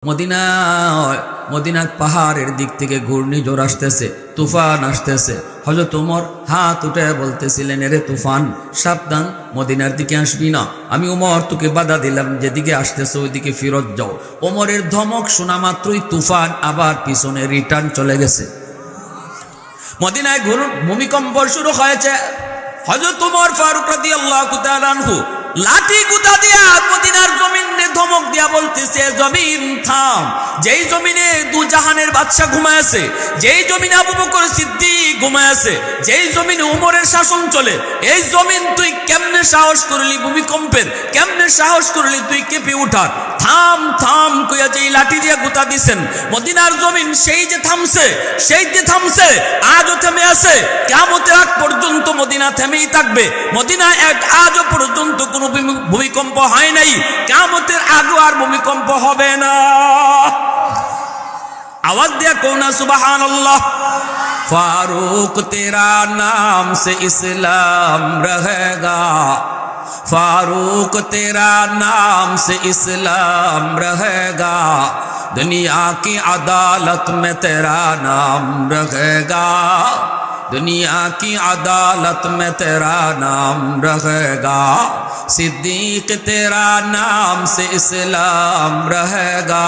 মদিনার পাহাড়ের দিক থেকে ঘূর্ণিঝড় আসতেছে, তুফান আসতেছে। হযরত ওমর হাত উঠে বলতেছিলেন, এরে তুফান সাবধান, মদিনার দিকে আসবি না। আমি ওমর তোকে বাধা দিলাম, যেদিকে আসতেছে ওইদিকে ফিরত যাও। ওমরের ধমক শোনা মাত্রই তুফান আবার পিছনে রিটার্ন চলে গেছে। মদিনায় ভূমিকম্প শুরু হয়েছে। হযরত ওমর ফারুক রাদিয়াল্লাহু তাআলা আনহু লাঠি গুতা দিয়া মদিনার জমিনে ধমক দিয়া বলতেছে, জমিন থাম। যেই জমিনে দু জাহানের বাদশা ঘুমায় আছে, যেই জমিনে আবু বকর সিদ্দিক ঘুমায় আছে, যেই জমিনে ওমরের শাসন চলে, এই জমিন তুই কেমনে সাহস করলি ভূমিকম্পের, কেমনে সাহস করলি তুই কেঁপে উঠার? থাম থাম কইয়া যেই লাঠি দিয়া গুতা দিছেন, মদিনার জমিন সেই যে থামছে, সেই যে থামছে, আজও থেমে আছে। কিয়ামতের আগ পর্যন্ত মদিনা থেমেই থাকবে। মদিনা আজও পর্যন্ত কোনো ভূমিকম্প হয় নাই, কিয়ামতের আগেও আর ভূমিকম্প হবে না। आवाज दिया कौन सुबहान अल्लाह। फारूक तेरा नाम से इस्लाम रहेगा, फारूक तेरा नाम से इस्लाम रहेगा, दुनिया की अदालत में तेरा नाम रहेगा, दुनिया की अदालत में तेरा नाम रहेगा, सिद्दीक तेरा नाम से इस्लाम रहेगा,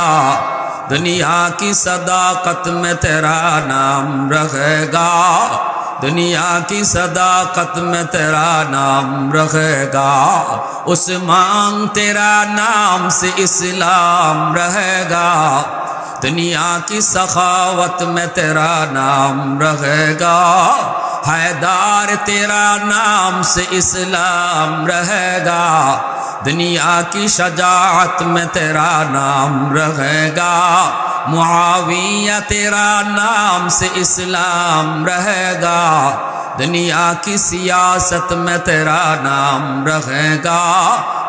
दुनिया की सदाकत में तेरा नाम रहेगा, दुनिया की सदाकत में तेरा नाम रहेगा, उस्मान तेरा नाम से इस्लाम रहेगा, दुनिया की सखावत में तेरा नाम रहेगा, हैदर तेरा नाम से इस्लाम रहेगा, दुनिया की शजाअत में तेरा नाम रहेगा, मुआविया तेरा नाम से इस्लाम रहेगा, दुनिया की सियासत में तेरा नाम रहेगा,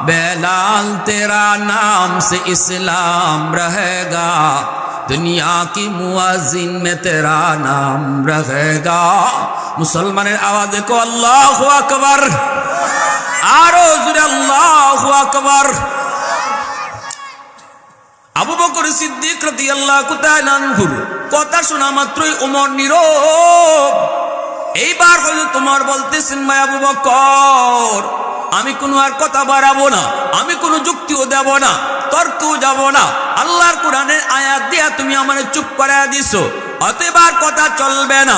बेलाल तेरा नाम से इस्लाम रहेगा, दुनिया की मुअज्जिन में तेरा नाम रहेगा। मुसलमानेर आवाज़ को अल्लाहु अकबर, आरो जुरे अल्लाहु अकबर। আবু বকর সিদ্দিক রাদিয়াল্লাহু তাআলা আনহু কথা শোনা মাত্রই ওমর নীরব। এইবার হযরত ওমর বলতেছেন, ভাই আবু বকর, আমি কোনো আর কথা বাড়াবো না, আমি কোনো যুক্তিও দেব না, তর্কও যাব না। আল্লাহর কোরআনের আয়াত দিয়া তুমি আমারে চুপ করায়া দিছো, অতএব আর কথা চলবে না।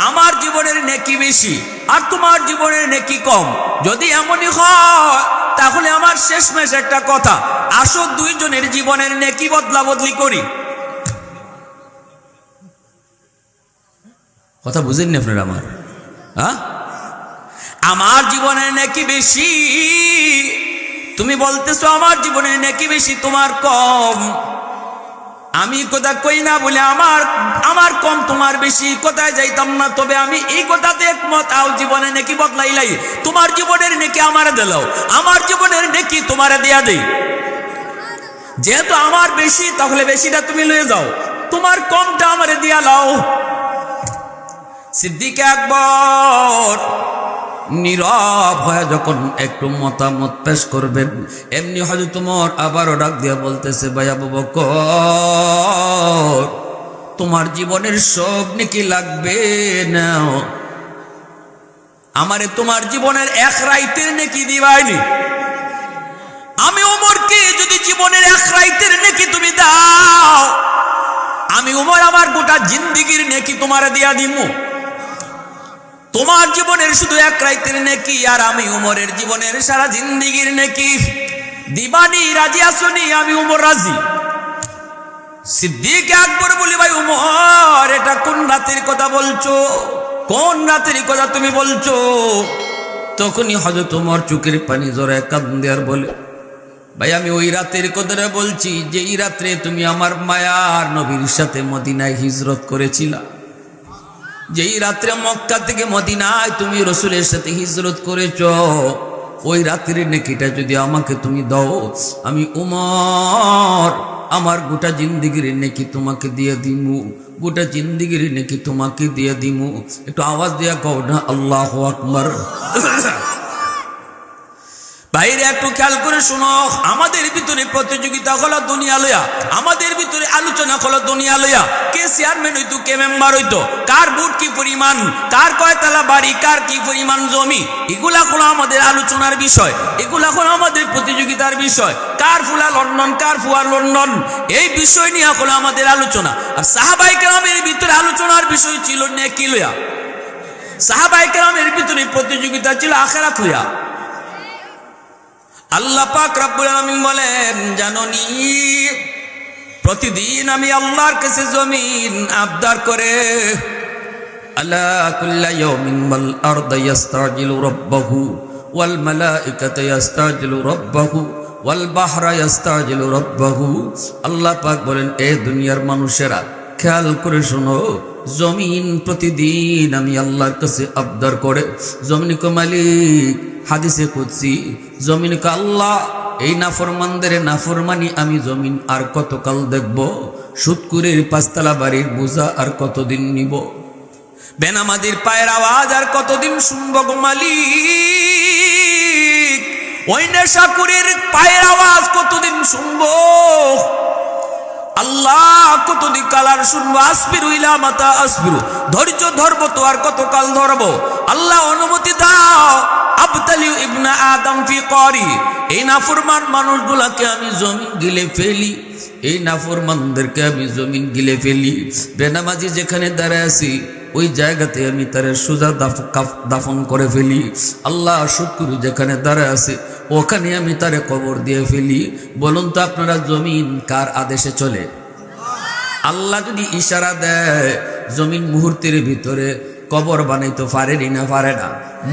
আমার জীবনের নেকি বেশি আর তোমার জীবনের নেকি কম। যদি এমনই হয় তাহলে আমার শেষমেশ একটা কথা, আসো দুইজনের জীবনের নেকি বদলা বদলি করি। কথা বুঝেন না আপনারা আমার? হ্যাঁ, আমার জীবনের নেকি বেশি, তুমি বলতেছো আমার জীবনের নেকি বেশি, তোমার কম। আমি কথা কই না বলে আমার কম তোমার বেশি কোথায় যাইতাম না। তবে আমি এই কথাতে একমত, আও জীবনে নেকি বদলাইলাই, তোমার জীবনের নেকি আমারে দিলাও, আমার জীবনের নেকি তোমারে দেয়া দেই। যেহেতু আমার বেশি, তাহলে বেশিটা তুমি লয়ে যাও, তোমার কমটা আমারে দিয়া লাও। সিদ্দিক আকবর নীরব হয়ে যখন একটু মতামত পেশ করবেন, এমনি হযরত ওমর আবারও ডাক দিয়া বলতেছে, ভাই আবু বকর, তোমার জীবনের সব নেকি লাগবে না, আমারে তোমার জীবনের এক রাইতের নেকি দিবাইনি। আমি ওমরকে যদি জীবনের এক রাইতের নেকি তুমি দাও, আমি ওমর আমার গোটা জিন্দেগীর নেকি তোমারে দিয়া দিমু। তোমার জীবনের শুধু এক রাইতের নেকি, আর আমি উমরের জীবনের সারা জিন্দেগীর নেকি দিবানি। রাজি আসনি? আমি উমর রাজি। সিদ্দিক আকবর বলি, ভাই উমর, এটা কোন রাতের কথা বলছো, কোন রাতের কথা তুমি বলছো? তখনই হযরত ওমর চোখের পানি জড়ায় কাঁদে আর বলে, ভাই আমি ওই রাতের কথা বলছি যেই রাত্রে তুমি আমার মায়ার নবীর সাথে মদিনায় হিজরত করেছিলা, যেই রাত্রে মক্কা থেকে মদিনায় তুমি রাসূলের সাথে হিজরত করেছো, ওই রাতের নেকিটা যদি আমাকে তুমি দাও, আমি উমর আমার গোটা জিন্দেগীর নেকি তোমাকে দিয়ে দিমু, গোটা জিন্দেগীর নেকি তোমাকে দিয়ে দিমু। একটু আওয়াজ দিয়া কও না আল্লাহু আকবার। বাইরে একটু খেয়াল করে শুনো, আমাদের ভিতরে প্রতিযোগিতা হলো দুনিয়া লইয়া, আমাদের ভিতরে আলোচনা হলো দুনিয়া লইয়া। কে চেয়ারম্যান হইতো, কে মেম্বার হইতো, কার ভোট কি পরিমাণ, কার কয়তলা বাড়ি, কার কি পরিমাণ জমি, এগুলা হলো আমাদের আলোচনার বিষয়, এগুলা হলো আমাদের প্রতিযোগিতার বিষয়। কার ফুলা লন্ডন, কার ফুয়া লন্ডন, এই বিষয় নিয়ে হলো আমাদের আলোচনা। আর সাহাবায়ে কেরামের ভিতরে আলোচনার বিষয় ছিল নেকি লইয়া। সাহাবায়ে কেরামের ভিতরে প্রতিযোগিতা ছিল আখিরাত লইয়া। আল্লাহ পাক রব্বুল আলামিন বলেন, জানোনি প্রতিদিন আমি আল্লাহর কাছে জমিন আবদার করে, আলা কুল্লা ইয়াউমিন ওয়াল আরদু ইস্তাজিলু রাব্বাহু ওয়াল মালাইকাতু ইস্তাজিলু রাব্বাহু ওয়াল বাহরা ইস্তাজিলু রাব্বাহু। আল্লাহ পাক বলেন, এ দুনিয়ার মানুষেরা খেয়াল করে শোনো, জমিন প্রতিদিন আমি আল্লাহর কাছে আবদার করে। জমিন কো মালিক, হাদিসে কুদসি, জমিন কো আল্লাহ, এই নাফরমানদের নাফরমানি আমি জমিন আর কতকাল দেখব? সুদকুরের পাঁচতলা বাড়ির বোঝা আর কতদিন নিব? বেনামাজির পায়ের আওয়াজ আর কতদিন শুনব গো মালিক? ওই নেশাকুরের পায়ের আওয়াজ কতদিন শুনবো আল্লাহ? কতদিন কালার শুনবো? আসবিরু ইলা মাতা আসবিরু, ধৈর্য ধরবো তো আর কতকাল ধরবো? আল্লাহ অনুমতি দাও, আবতালিউ ইবনা আদম ফি করি, এই নাফরমান মানুষগুলাকে আমি জমিন গিলে ফেলি, এই নাফরমানদেরকে আমি জমিন গিলে ফেলি। বেনামাজি যেখানে দাঁড়ায় আছি ওই জায়গাতে আমি তারে সোজা দাফন করে ফেলি। আল্লাহ শুকর যেখানে দাঁড়ায় আছে ওখানে আমি তারে কবর দিয়ে ফেলি। বলুন তো আপনারা, জমিন কার আদেশে চলে? আল্লাহ যদি ইশারা দেয়, জমিন মুহূর্তের ভিতরে কবর বানাইতে পারেনি না পারে না?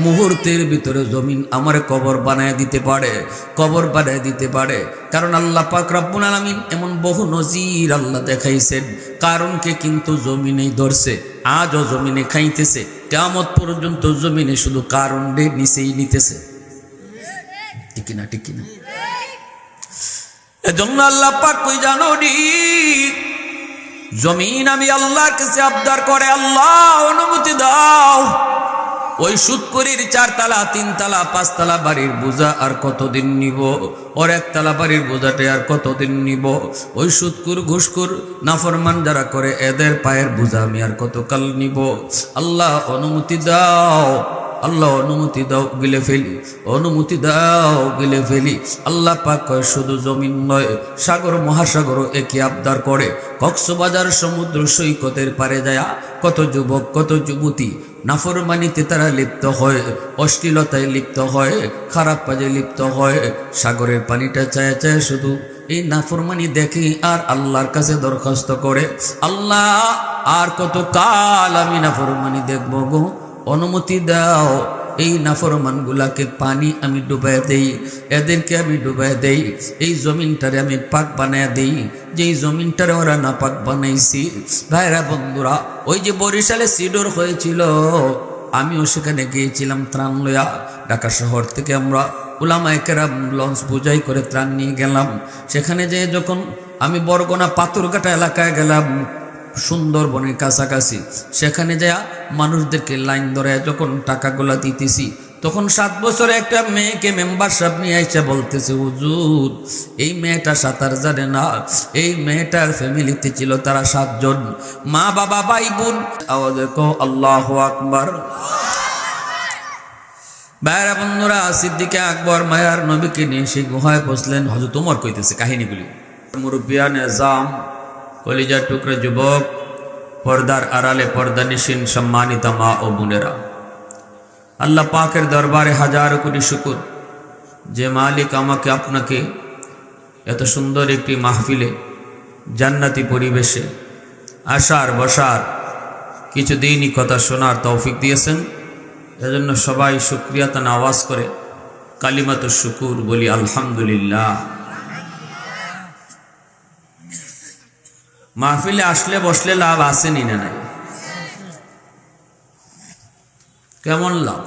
মুহূর্তের ভিতরে জমিন আমার কবর বানায় দিতে পারে, কবর বানায় দিতে পারে। কারণ আল্লাহ পাক রব্বুল আলামিন এমন বহু নজির আল্লাহ দেখাইছেন, কারণকে কিন্তু জমিনেই ধরছে, আজও জমিনে খাইতেছে, কিয়ামত পর্যন্ত জমিনে শুধু কারণে নিচেই নিতেছে। ঠিক কিনা? ঠিক কিনা? এজন্য আল্লাহ পাক কই জানো নি, জমিন আমি আল্লাহর কাছে আবদার করে, আল্লাহ অনুমতি দাও, ওই সুদকুরির 4 তলা 3 তলা 5 তলা বাড়ির বোঝা আর কতদিন নিব? ওর 1 তলা বাড়ির বোঝাটা আর কতদিন নিব? ওই সুদকুর ঘুষকুর নাফরমান যারা করে এদের পায়ের বোঝা আমি আর কতকাল নিব? আল্লাহ অনুমতি দাও, আল্লাহ অনুমতি দাও, গিলে ফেলি, অনুমতি দাও, গিলে ফেলি। আল্লাহ পাক কয় শুধু জমিন নয়, সাগর মহাসাগরও একই আবদার করে। কক্সবাজার সমুদ্র সৈকতের পারে যায় কত যুবক কত যুবতী নাফরমানিতে তারা লিপ্ত হয়, অশ্লীলতায় লিপ্ত হয়, খারাপ কাজে লিপ্ত হয়। সাগরের পানিটা চায় চায় শুধু এই নাফরমানি দেখি আর আল্লাহর কাছে দরখাস্ত করে, আল্লাহ আর কত কাল আমি নাফরমানি দেখবো গো, অনুমতি দাও, এই নাফরমানগুলাকে পানি আমি ডুবাই দেই, এদেরকে আমি ডুবাই দেই, এই জমিনটারে আমি পাক বানায় দেই, যেই জমিনটারে ওরা না পাক বানাইছি। ভাইরা বন্ধুরা, ওই যে বরিশালে সিডর হয়েছিল, আমিও সেখানে গিয়েছিলাম ত্রাণ লইয়া। ঢাকা শহর থেকে আমরা উলামায়ে কেরাম লঞ্চ বোঝাই করে ত্রাণ নিয়ে গেলাম। সেখানে যেয়ে যখন আমি বরগোনা পাথরঘাটা এলাকায় গেলাম, সুন্দরবনের কাছাকাছি, সেখানে যা মানুষদেরকে লাইন ধরে যখন টাকাগুলা দিতেছি, তখন 7 বছরে একটা মেয়েকে মেম্বারশিপ নিয়ে আইসা বলতেছে, হুজুর এই মেয়েটা সাঁতার জানে না। এই মেয়েটার ফ্যামিলিতে ছিল তারা 7 জন, মা বাবা ভাই বোন। আওয়াজে কো আল্লাহু আকবার। ভাইরা বন্ধুরা, সিদ্দিকে আকবর মায়ার নবীকে নিয়ে সেই গুহায় বসলেন। হযরত ওমর কইতেছে কাহিনীগুলি। মুরব্বিয়ান আযম, কলিজার টুকরা যুবক, পর্দার আড়ালে পর্দানিশীন সম্মানিত মা ও বোনেরা, আল্লাহ পাকের দরবারে হাজার কোটি শুকর যে মালিক আমাকে আপনাকে এত সুন্দর একটি মাহফিলে জান্নাতি পরিবেশে আসার বসার কিছু দিনই কথা শোনার তৌফিক দিয়েছেন। এজন্য সবাই শুকরিয়াতান আওয়াজ করে কালিমাতুশ শুকুর বলি আলহামদুলিল্লাহ। মাহফিলে আসলে বসলে লাভ আসেনি না নাই? কেমন লাভ?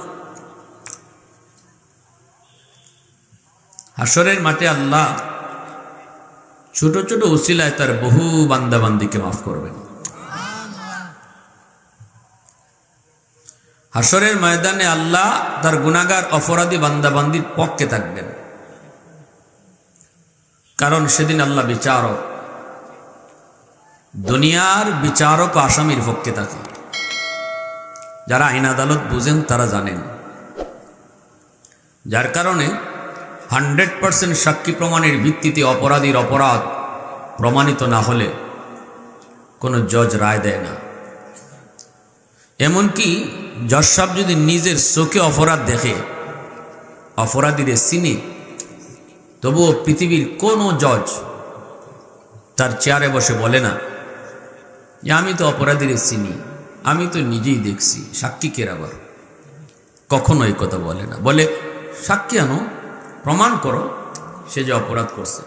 হাসরের মাঠে আল্লাহ ছোট ছোট উসিলায় তার বহু বান্দাবান্দিকে মাফ করবেন। হাসরের ময়দানে আল্লাহ তার গুনাহগার অপরাধী বান্দাবান্দির পক্ষে থাকবেন। কারণ সেদিন আল্লাহ বিচারক, দুনিয়ার বিচারক আসামির পক্ষে থাকে। যারা আইন আদালত বুঝেন তারা জানেন। যার কারণে 100% সাক্ষী প্রমাণের ভিত্তিতে অপরাধীর অপরাধ প্রমাণিত না হলে কোনো জজ রায় দেয় না। এমনকি জজ সাহেব যদি নিজের চোখে অপরাধ দেখে, অপরাধীদের চিনে, তবুও পৃথিবীর কোনো জজ তার চেয়ারে বসে বলে না যে আমি তো অপরাধীদের চিনি, আমি তো নিজেই দেখছি, সাক্ষী কে আবার। কখনো এই কথা বলে না, বলে সাক্ষী আনো, প্রমাণ করো সে যে অপরাধ করছে।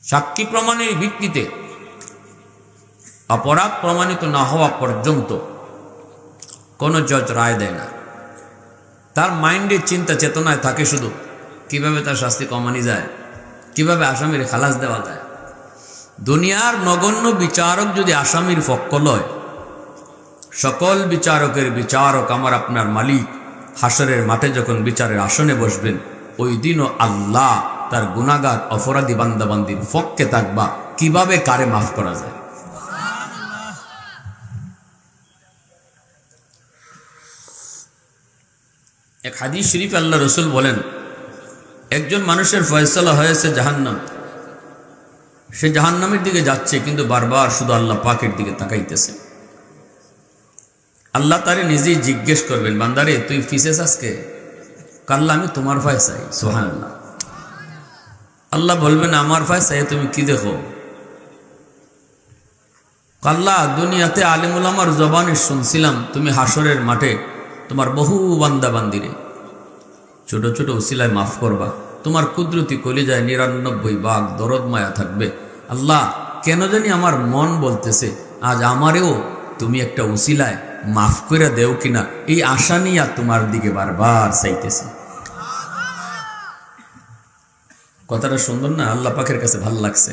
সাক্ষী প্রমাণের ভিত্তিতে অপরাধ প্রমাণিত না হওয়া পর্যন্ত কোনো জজ রায় দেয় না। তার মাইন্ডে চিন্তা চেতনায় থাকে শুধু কিভাবে তার শাস্তি কমানো যায়, কিভাবে আসামির খালাস দেওয়া যায়। দুনিয়ার নগণ্য বিচারক যদি আসামির পক্ষ লয়, সকল বিচারকের বিচারক আমার আপনার মালিক হাসরের মাঠে যখন বিচারের আসনে বসবেন, ওই দিনও আল্লাহ তার গুনাহগার অপরাধী বান্দাবান্দির পক্ষে থাকবা কিভাবে কারে মাফ করা যায়। এক হাদিস শরীফ আল্লাহ রসুল বলেন, একজন মানুষের ফয়সালা হয়েছে জাহান্নাম, সে জাহান্নামের দিকে যাচ্ছে কিন্তু বারবার শুধু আল্লাহ পাকের দিকে তাকাইতেছে। আল্লাহ তারে নিজেই জিজ্ঞেস করবেন, বান্দারে তুই ফিসেস আজকে? কাল্লা আমি তোমার ফয়সাই। সুবহানাল্লাহ। আল্লাহ বলবেন আমার ফয়সায় তুমি কি দেখো? কাল্লা দুনিয়াতে আলেম উলামার জবানে শুনছিলাম তুমি হাসরের মাঠে তোমার বহু বান্দা বান্দিরে ছোট ছোট উসিলায় মাফ করবা, তোমার কুদরতি কলিজায় 99 ভাগ দরদ মায়া থাকবে। আল্লাহ কেন জানি আমার মন বলতেছে আজ আমারেও তুমি একটা উসিলায় মাফ করে দেও কিনা, এই আশা নিয়ে তোমার দিকে বারবার চাইতেছে। কথাটা সুন্দর না? আল্লাহ পাকের কাছে ভাল লাগছে।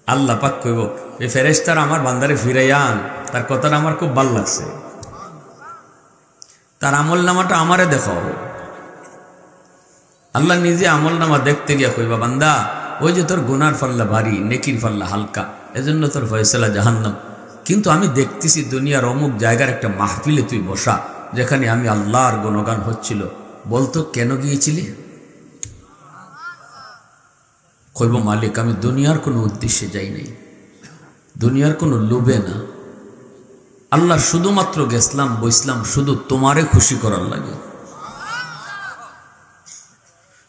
আল্লাহ পাক কইব, এই ফেরেশতার আমার বান্দারে ফিরাইয়ান, তার কথাটা আমার খুব ভাল লাগছে, তার আমল নামাটা আমারে দেখাও। আল্লাহ নিজে আমল নামা দেখতে গিয়া কইবা, বান্দা ওই যে তোর গুনার পাল্লা ভারী, নেকির পাল্লা হালকা, এজন্য তোর ফয়সালা জাহান্নাম। কিন্তু আমি দেখতেছি দুনিয়ার অমুক জায়গার একটা মাহফিলে তুই বসা, যেখানে আমি আল্লাহর গুণগান হচ্ছিল, বলতো কেন গিয়েছিলি? কইব, মালিক আমি দুনিয়ার কোনো উদ্দেশ্যে যাই নাই, দুনিয়ার কোনো লোভে না, আল্লাহ শুধুমাত্র গেছলাম বইসলাম শুধু তোমারে খুশি করার লাগে।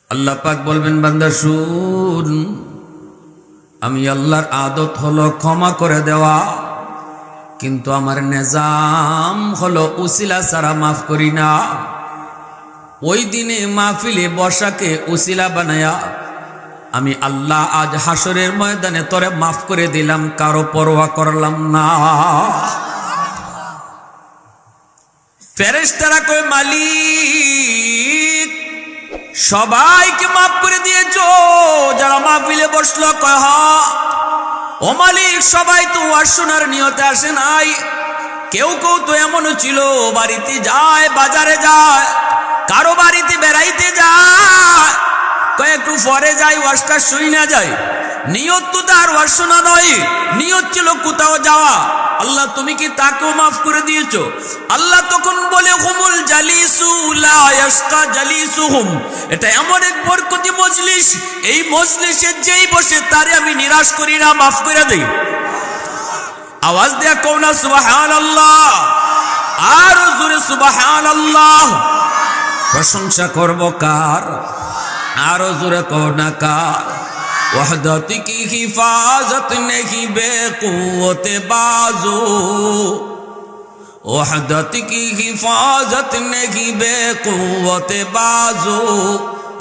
আল্লাহ পাক বলবেন, বান্দা শুন, আমি আল্লাহর আদত হলো ক্ষমা করে দেওয়া, কিন্তু আমার নিজাম হলো উসিলা ছাড়া মাফ করি না। ওই দিনে মাহফিলে বসাকে উসিলা বানায়া আমি আল্লাহ আজ হাসরের ময়দানে তোরে মাফ করে দিলাম, কারো পরোয়া করলাম না। ফেরেশতারা কয়, মালিক সবাইকে মাফ করে দিয়েছো যারা মাহফিলে বসলো? কয় হ্যাঁ। ও মালিক সবাই তো ওয়াজ শোনার নিয়তে আসে নাই, কেউ কেউ তো এমনও ছিল বাড়িতে যায়, বাজারে যায়, কারো বাড়িতে বেড়াইতে যায়, একটু পরে যাই ওয়াজটা শুই না যায়, নিয়ত তো তার ওয়াজ শোনা নয়, নিয়ত ছিল কোথাও যাওয়া। আল্লাহ তুমি কি তাকেও মাফ করে দিয়েছো? আল্লাহ তখন বলে, হুমুল জালিসু লা ইয়াশকা জালিসুহুম, এটা এমন এক বরকতি মজলিস, এই মজলিসে যেই বসে তারে আমি নিরাশ করি না, মাফ করে দেই। আওয়াজ দেয়া কও না সুবহানাল্লাহ, আর জোরে সুবহানাল্লাহ। প্রশংসা করব কার? आरो जुर को नकार वहदत की हिफाजत नहीं बेक़ुव्वत बाजू, वहदत की हिफाजत नहीं बेक़ुव्वत बाजू,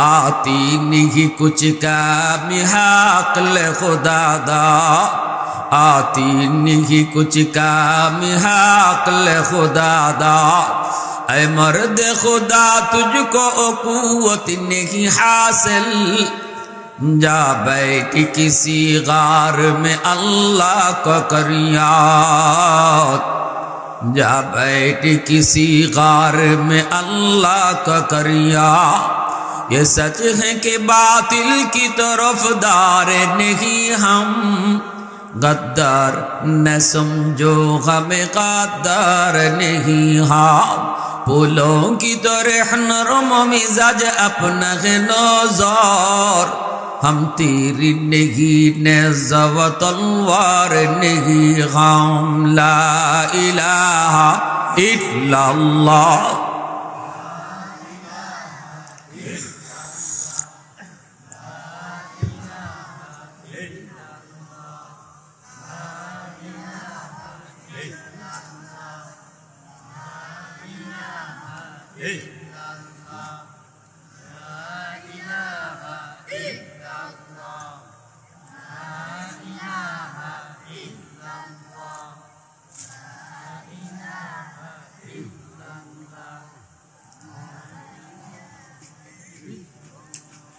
आती नहीं कुछ काम हक़ल खुदा दा, आती नहीं कुछ काम हक़ल खुदा दा। ऐ मर्द खुदा तुझको कुव्वत नहीं हासिल, जा बैठ किसी गार में अल्लाह को कर याद, जा बैठ किसी गार में अल्लाह का करिया, ये सच है कि बातिल की तरफदार नहीं हम, गद्दार न समझो हमें गद्दार नहीं हम, फूलों की तरह नरम मिजाज अपना है नौज़र, हम तेरी नहीं नेज़ा व तलवार नहीं हम, ला इलाहा इल्लल्लाह।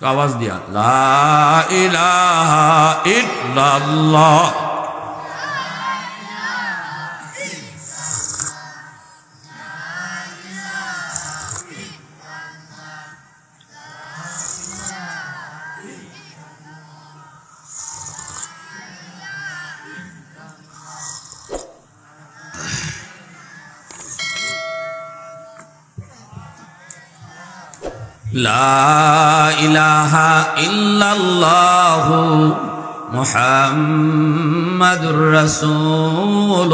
तो आवाज दिया ला इलाहा इल्लल्लाह। ला इलाहा इल्लल्लाहु मुहम्मदुर रसूलुल्लाह।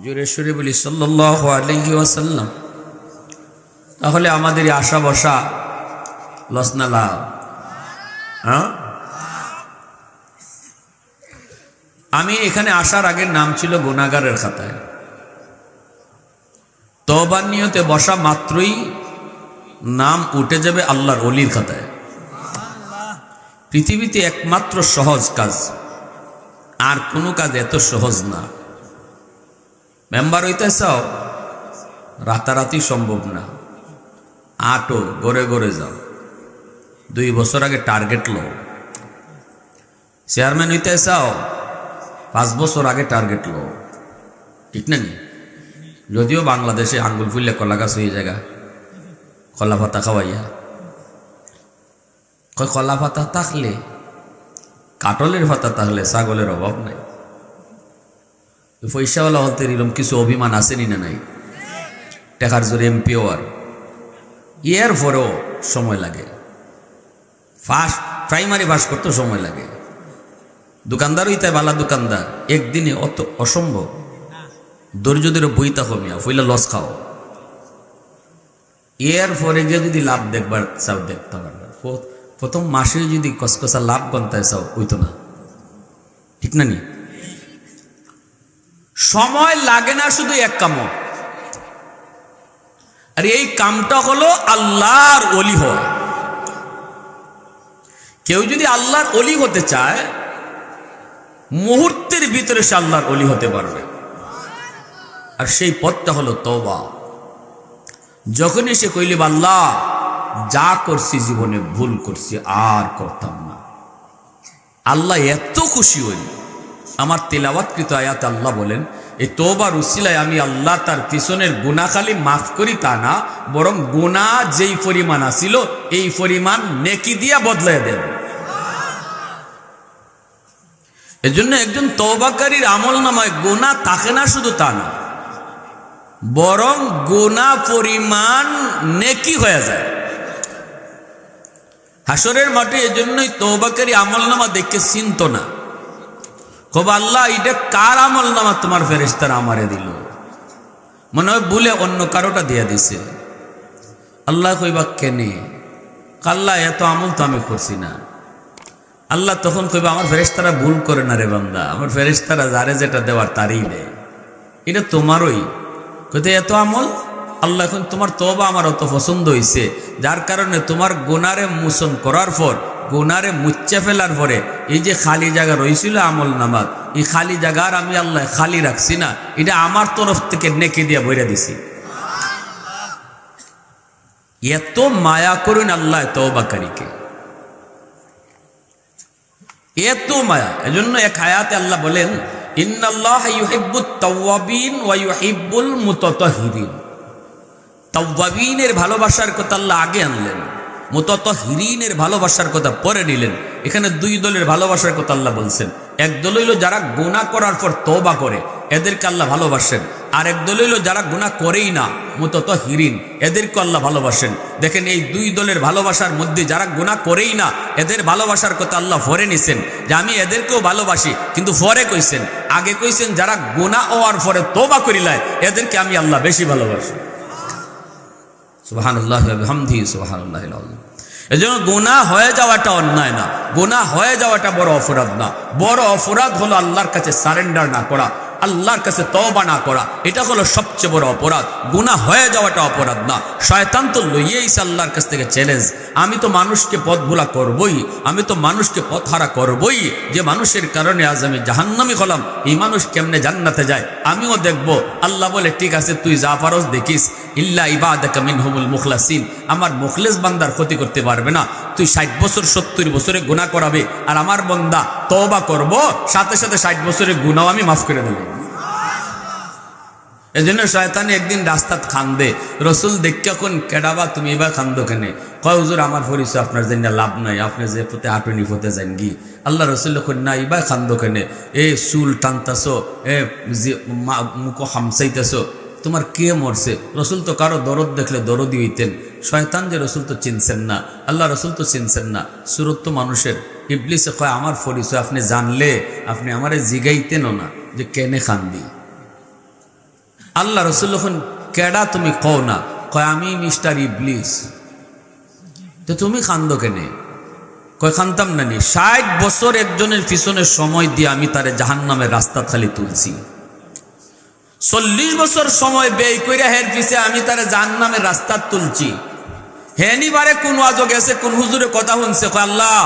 জোরে সুরে বলি সাল্লাল্লাহু আলাইহি ওয়াসাল্লাম। তাহলে আমাদের আশা বসা লস না লাভ? আমি এখানে আসার আগের নাম ছিল গুনাহগারের খাতায়। তওবার নিয়তে বসা মাত্রই নাম উঠে যাবে আল্লাহর ওলির খাতায়। পৃথিবীতে একমাত্র সহজ কাজ, আর কোনো কাজ এত সহজ না। মেম্বার হইতে চাও, রাতারাতি সম্ভব না। আটো গড়ে গড়ে যাও, 2 বছর আগে টার্গেট লো। চেয়ারম্যান হইতে চাও, 5 বছর আগে টার্গেট লো। ঠিক না নি? যদিও বাংলাদেশে আঙ্গুল ফুললে কলা গাছ হয়ে জায়গা, কলা পাতা খাওয়াইয়া কলা পাতা থাকলে, কাটলের পাতা থাকলে ছাগলের অভাব নাই। পয়সাওয়ালা হতে এরকম কিছু অভিমান আসেনি না নাই? টাকার জোরে এমপি হওয়ার, এর পরেও সময় লাগে। প্রাইমারি পাস করতেও সময় লাগে। দোকানদার হইতে বালা দোকানদার, একদিনে অত অসম্ভব। ধৈর্যদের বইতা কমিয়া ফইলা লস খাও। এর পরে গিয়ে যদি লাভ দেখবার চাও, দেখতে পারবে। প্রথম মাসে যদি কসকসা লাভ গন্তায় চাও, হইতো না। ঠিক না নি? সময় লাগে না শুধু এক কাম, আর এই কামটা হলো আল্লাহর ওলি হওয়া। কেউ যদি আল্লাহর ওলি হতে চায়, মুহূর্তের ভিতরে সে আল্লাহর ওলি হতে পারবে। আর সেই পথটা হলো তওবা। যখনই সে কইলে আল্লাহ যা করছি জীবনে ভুল করছি, আর করতাম না, আল্লাহ এত খুশি হইল। আমার তেলাওয়াতকৃত আয়াতে আল্লাহ বলেন, এই তওবার উসিলায় আমি আল্লাহ তার পিছনের গুনাহ খালি মাফ করি তা না, বরং গুনাহ যেই পরিমাণ আছিল এই পরিমাণ নেকি দিয়া বদলায় দেব। এজন্য একজন তওবাকারীর আমল নামায় গুনাহ থাকে না শুধু তা না, বরং গুনাহ পরিমাণ নেকি হয়ে যায়। হাসরের মাঠে এজন্যই তওবাকারী আমল নামা দেখে চিনত না। কব আল্লাহ এটা কার আমল নামা তোমার ফেরেশতারা আমারে দিল? মনে হয় ভুলে অন্য কারোটা দিয়া দিছে। আল্লাহ কইবা কেনে? আল্লাহ এত আমল তো আমি করছি না। আল্লাহ তখন কইবা আমার ফেরেশতারা ভুল করে না রে বান্দা, আমার ফেরেশতারা যারে যেটা দেওয়ার তারই দেয়, এটা তোমারই। কইতে এত আমল? আল্লাহ এখন তোমার তওবা আমার অত পছন্দ হইছে, যার কারণে তোমার গুনারে মোচন করার পর, গুনারে মুচ্চা ফেলার পরে এই যে খালি জায়গা রইছিল আমল নামাজ, এই খালি জায়গার আমি আল্লাহ খালি রাখছি না, এটা আমার তরফ থেকে নেকি দিয়া ভরে দিছি। এত মায়া করুন আল্লাহ তওবাকারীকে, এত মায়া। এজন্য এক আয়াতে আল্লাহ বলেন, ইন্নাল্লাহা ইউহিব্বুত তাওয়াবিন ওয়া ইউহিব্বুল মুতাতাহহিরিন। তাওয়াবিনের ভালোবাসার কথা আল্লাহ আগে আনলেন, মুতাতাহহিরিনের ভালোবাসার কথা পরে নিলেন। এখানে দুই দলের ভালোবাসার কথা আল্লাহ বলছেন। এক দল হইল যারা গুনাহ করার পর তওবা করে, এদেরকে আল্লাহ ভালোবাসেন। আর এক দল হইল যারা গুনাহ করেই না, মুতাতাহহিরিন, এদেরকে আল্লাহ ভালোবাসেন। দেখেন এই দুই দলের ভালোবাসার মধ্যে যারা গুনাহ করেই না, এদের ভালোবাসার কথা আল্লাহ পরে নিছেন যে আমি এদেরকেও ভালোবাসি, কিন্তু পরে কইছেন, আগে কইছেন যারা গুনাহ হওয়ার পরে তওবা করিলায় এদেরকে আমি আল্লাহ বেশি ভালোবাসি। সুবহানাল্লাহি ওয়া বিহামদিহি সুবহানাল্লাহিল আযীম। এজন্য গুনাহ হয়ে যাওয়াটা অন্যায় না, গুনাহ হয়ে যাওয়াটা বড় অপরাধ না। বড় অপরাধ হলো আল্লাহর কাছে সারেন্ডার না করা, আল্লাহর কাছে তওবা না করা, এটা হলো সবচেয়ে বড় অপরাধ। গুনাহ হয়ে যাওয়াটা অপরাধ না। শয়তান তো লইয়েইছে আল্লাহর কাছ থেকে চ্যালেঞ্জ, আমি তো মানুষকে পথ ভোলা করবই, আমি তো মানুষকে পথ হারা করবই। যে মানুষের কারণে আজ আমি জাহান্নামী হলাম, এই মানুষ কেমনে জান্নাতে যায় আমিও দেখব। আল্লাহ বলে ঠিক আছে, তুই যা পারস দেখিস, ইল্লা ইবাদাকা মিনহুমুল মুখলাসিন, আমার মুখলেস বান্দার ক্ষতি করতে পারবে না। তুই 60 বছর 70 বছরে গুনাহ করাবে, আর আমার বান্দা তওবা করব, সাথে সাথে 60 বছরের গুনাহ আমি মাফ করে দেব। এই জন্য শয়তানি একদিন রাস্তাত খান্দে, রসুল দেখে কোন কেডাবা তুমি এবার খান্দো কেনে? কয় হুজুর আমার পরিচয় আপনার জন্য লাভ নাই, আপনি যে পথে আটনি পথে যান গি। আল্লাহ রসুল না ইবা খান্দো কেনে? এ চুল টানতাছো, এ মুখ হামসাইতেছো, তোমার কে মরছে? রসুল তো কারো দরদ দেখলে দরদি হইতেন। শয়তান যে রসুল তো চিনছেন না, আল্লাহ রসুল তো চিনছেন না, সুরত তো মানুষের। ইবলিসে কয় আমার পরিচয় আপনি জানলে আপনি আমারে জিগাইতেনও না যে কেনে খান্দি। আল্লাহ রসুল যখন কেডা তুমি কও না, কয় আমি মিস্টার ইবলিস। তো তুমি খান্দো কেনে? কয় খানতাম না নি, 60 বছর একজনের পিছনে সময় দিয়ে আমি তারে জাহান্নামের রাস্তা খালি তুলছি। 40 বছর সময় ব্যয় কইরা হের পিছে আমি তারে জাহান্নামের রাস্তা তুলছি। হেনিবারে কোন ওয়াজও গেছে, কোন হুজুরে কথা শুনছে, কয় আল্লাহ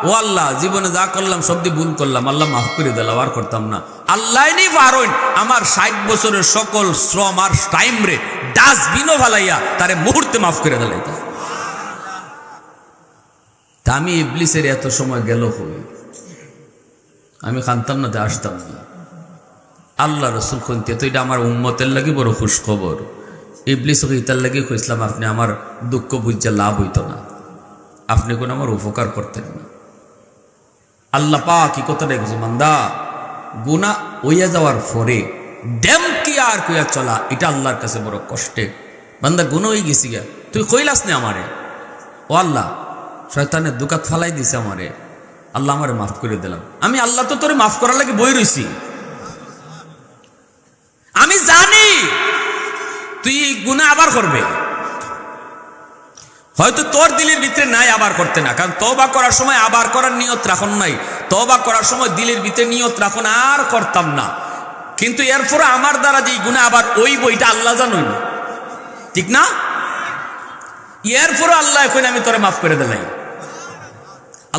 ও আল্লাহ জীবনে যা করলাম সব দিয়ে ভুল করলাম, আল্লাহ মাফ করে দিলাম, আর করতাম না। আল্লাহ নি পারইন আমার 60 বছরের সকল শ্রম আর টাইম রে ডাস্টবিনও ফালাইয়া তারে মুহূর্তে মাফ করে দিলাইতা। তা আমি ইবলিসের এত সময় গেল হই, আমি খানতাম না, আসতাম না। আল্লাহ রসুল খুনতে তো এটা আমার উম্মতের লাগি বড় খুশ খবর। ইবলিস ইতার লাগি কইসলাম আপনি আমার দুঃখ বুঝতে লাভ হইত না, আপনি কোন আমার উপকার করতেন না। আল্লাহ পাক কি কথাটা কইছে, বান্দা গুনাহ হইয়া যাওয়ার পরে দেম কি আর কইয়া চলা, এটা আল্লাহর কাছে বড় কষ্টে। বান্দা গুনাহ হয়ে গেছি গা, তুই কইলাস না আমারে, ও আল্লাহ শয়তানের দুকাত ফালাই দিছে আমারে, আল্লাহ আমারে মাফ করে দিলাম। আমি আল্লাহ তো তোরে মাফ করার লাগে বই রইছি, আমি জানি তুই গুনাহ আবার করবে। হয়তো তোর দিলের ভিতরে নাই আবার করতে না, কারণ তওবা করার সময় আবার করার নিয়ত রাখন নাই। তওবা করার সময় দিলের ভিতরে নিয়ত রাখন আর করতাম না, কিন্তু এরপরে আমার দ্বারা যে গুনাহ আবার ওই বইটা আল্লাহ জানোই, ঠিক না? এরপরে আল্লাহ এখন আমি তোরে মাফ করে দিলাই।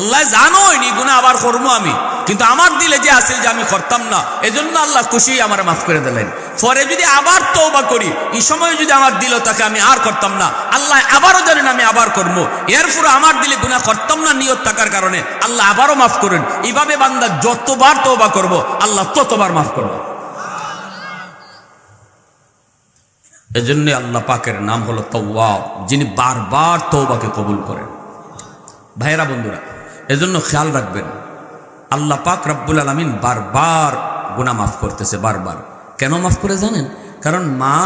আল্লাহ জানোই নি গুনাহ আবার করবো আমি, কিন্তু আমার দিলে যে আছে যে আমি করতাম না, এজন্য আল্লাহ খুশি আমার মাফ করে দিলেন। পরে যদি আবার তওবা করি, এই সময় যদি আমার দিল তাকে আমি আর করতাম না, আল্লাহ আবারও জানেন আমি আবার করবো। এরপরে আমার দিলে গুনাহ করতাম না নিয়ত থাকার কারণে আল্লাহ আবারও মাফ করেন। এইভাবে বান্দা যতবার তওবা করব আল্লাহ ততবার মাফ করবো। এজন্য আল্লাহ পাকের নাম হলো তাওয়াব, যিনি বারবার তওবাকে কবুল করেন। ভাইরা বন্ধুরা, এজন্য খেয়াল রাখবেন, আল্লাহ পাক রব্বুল আলামিন বারবার গুনাহ মাফ করতেছে, বারবার। কেন মাফ করে জানেন? কারণ মা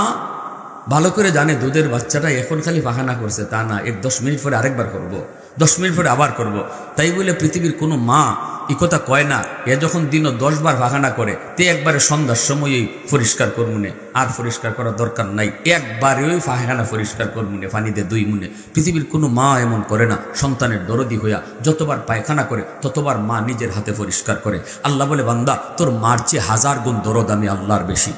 ভালো করে জানে দুধের বাচ্চাটা এখন খালি পাখানা করছে তা না, 10 মিনিট পরে আরেকবার করব, 10 মিনিট পরে আবার করব। তাই বলে পৃথিবীর কোনো মা এই কথা কয় না, এ যখন দিনও 10 বার পাখানা করে তে একবারে সন্ধ্যার সময়ই পরিষ্কার করমুনে, আর পরিষ্কার করার দরকার নাই, একবারে ওই পাখানা পরিষ্কার করমুনে পানি দিয়ে 2 মুনে। পৃথিবীর কোনো মা এমন করে না। সন্তানের দরদি হইয়া যতবার পায়খানা করে ততবার মা নিজের হাতে পরিষ্কার করে। আল্লাহ বলে, বান্দা তোর মার চেয়ে 1000 গুণ দরদ আমি আল্লাহর বেশি।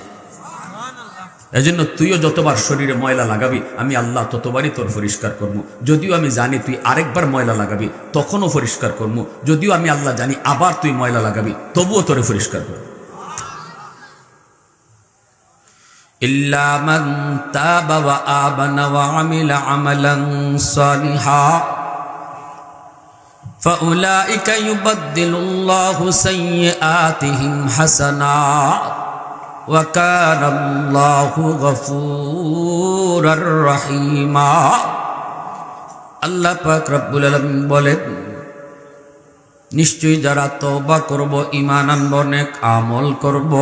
এজন্য তুইও যতবার শরীরে ময়লা লাগাবি আমি আল্লাহ ততবারই তোর পরিষ্কার করবো। যদিও আমি জানি তুই আরেকবার ময়লা লাগাবি তখনও পরিষ্কার করবো, যদিও আমি আল্লাহ জানি আবার তুই ময়লা লাগাবি তবুও তোরে পরিষ্কার করবো। ইল্লা মান তাবা ওয়া আমানা ওয়া আমিলা আমালান সালিহা ফাউলাইকা ইউবাদদিলুল্লাহু সাইয়্যাতিহিম হাসানাত ওয়া কানাল্লাহু গফুরার রহিমা। আল্লাহ পাক রব্বুল আলামিন বলেন, নিশ্চয়ই যারা তওবা করব, ঈমান আনব, নেক আমল করব,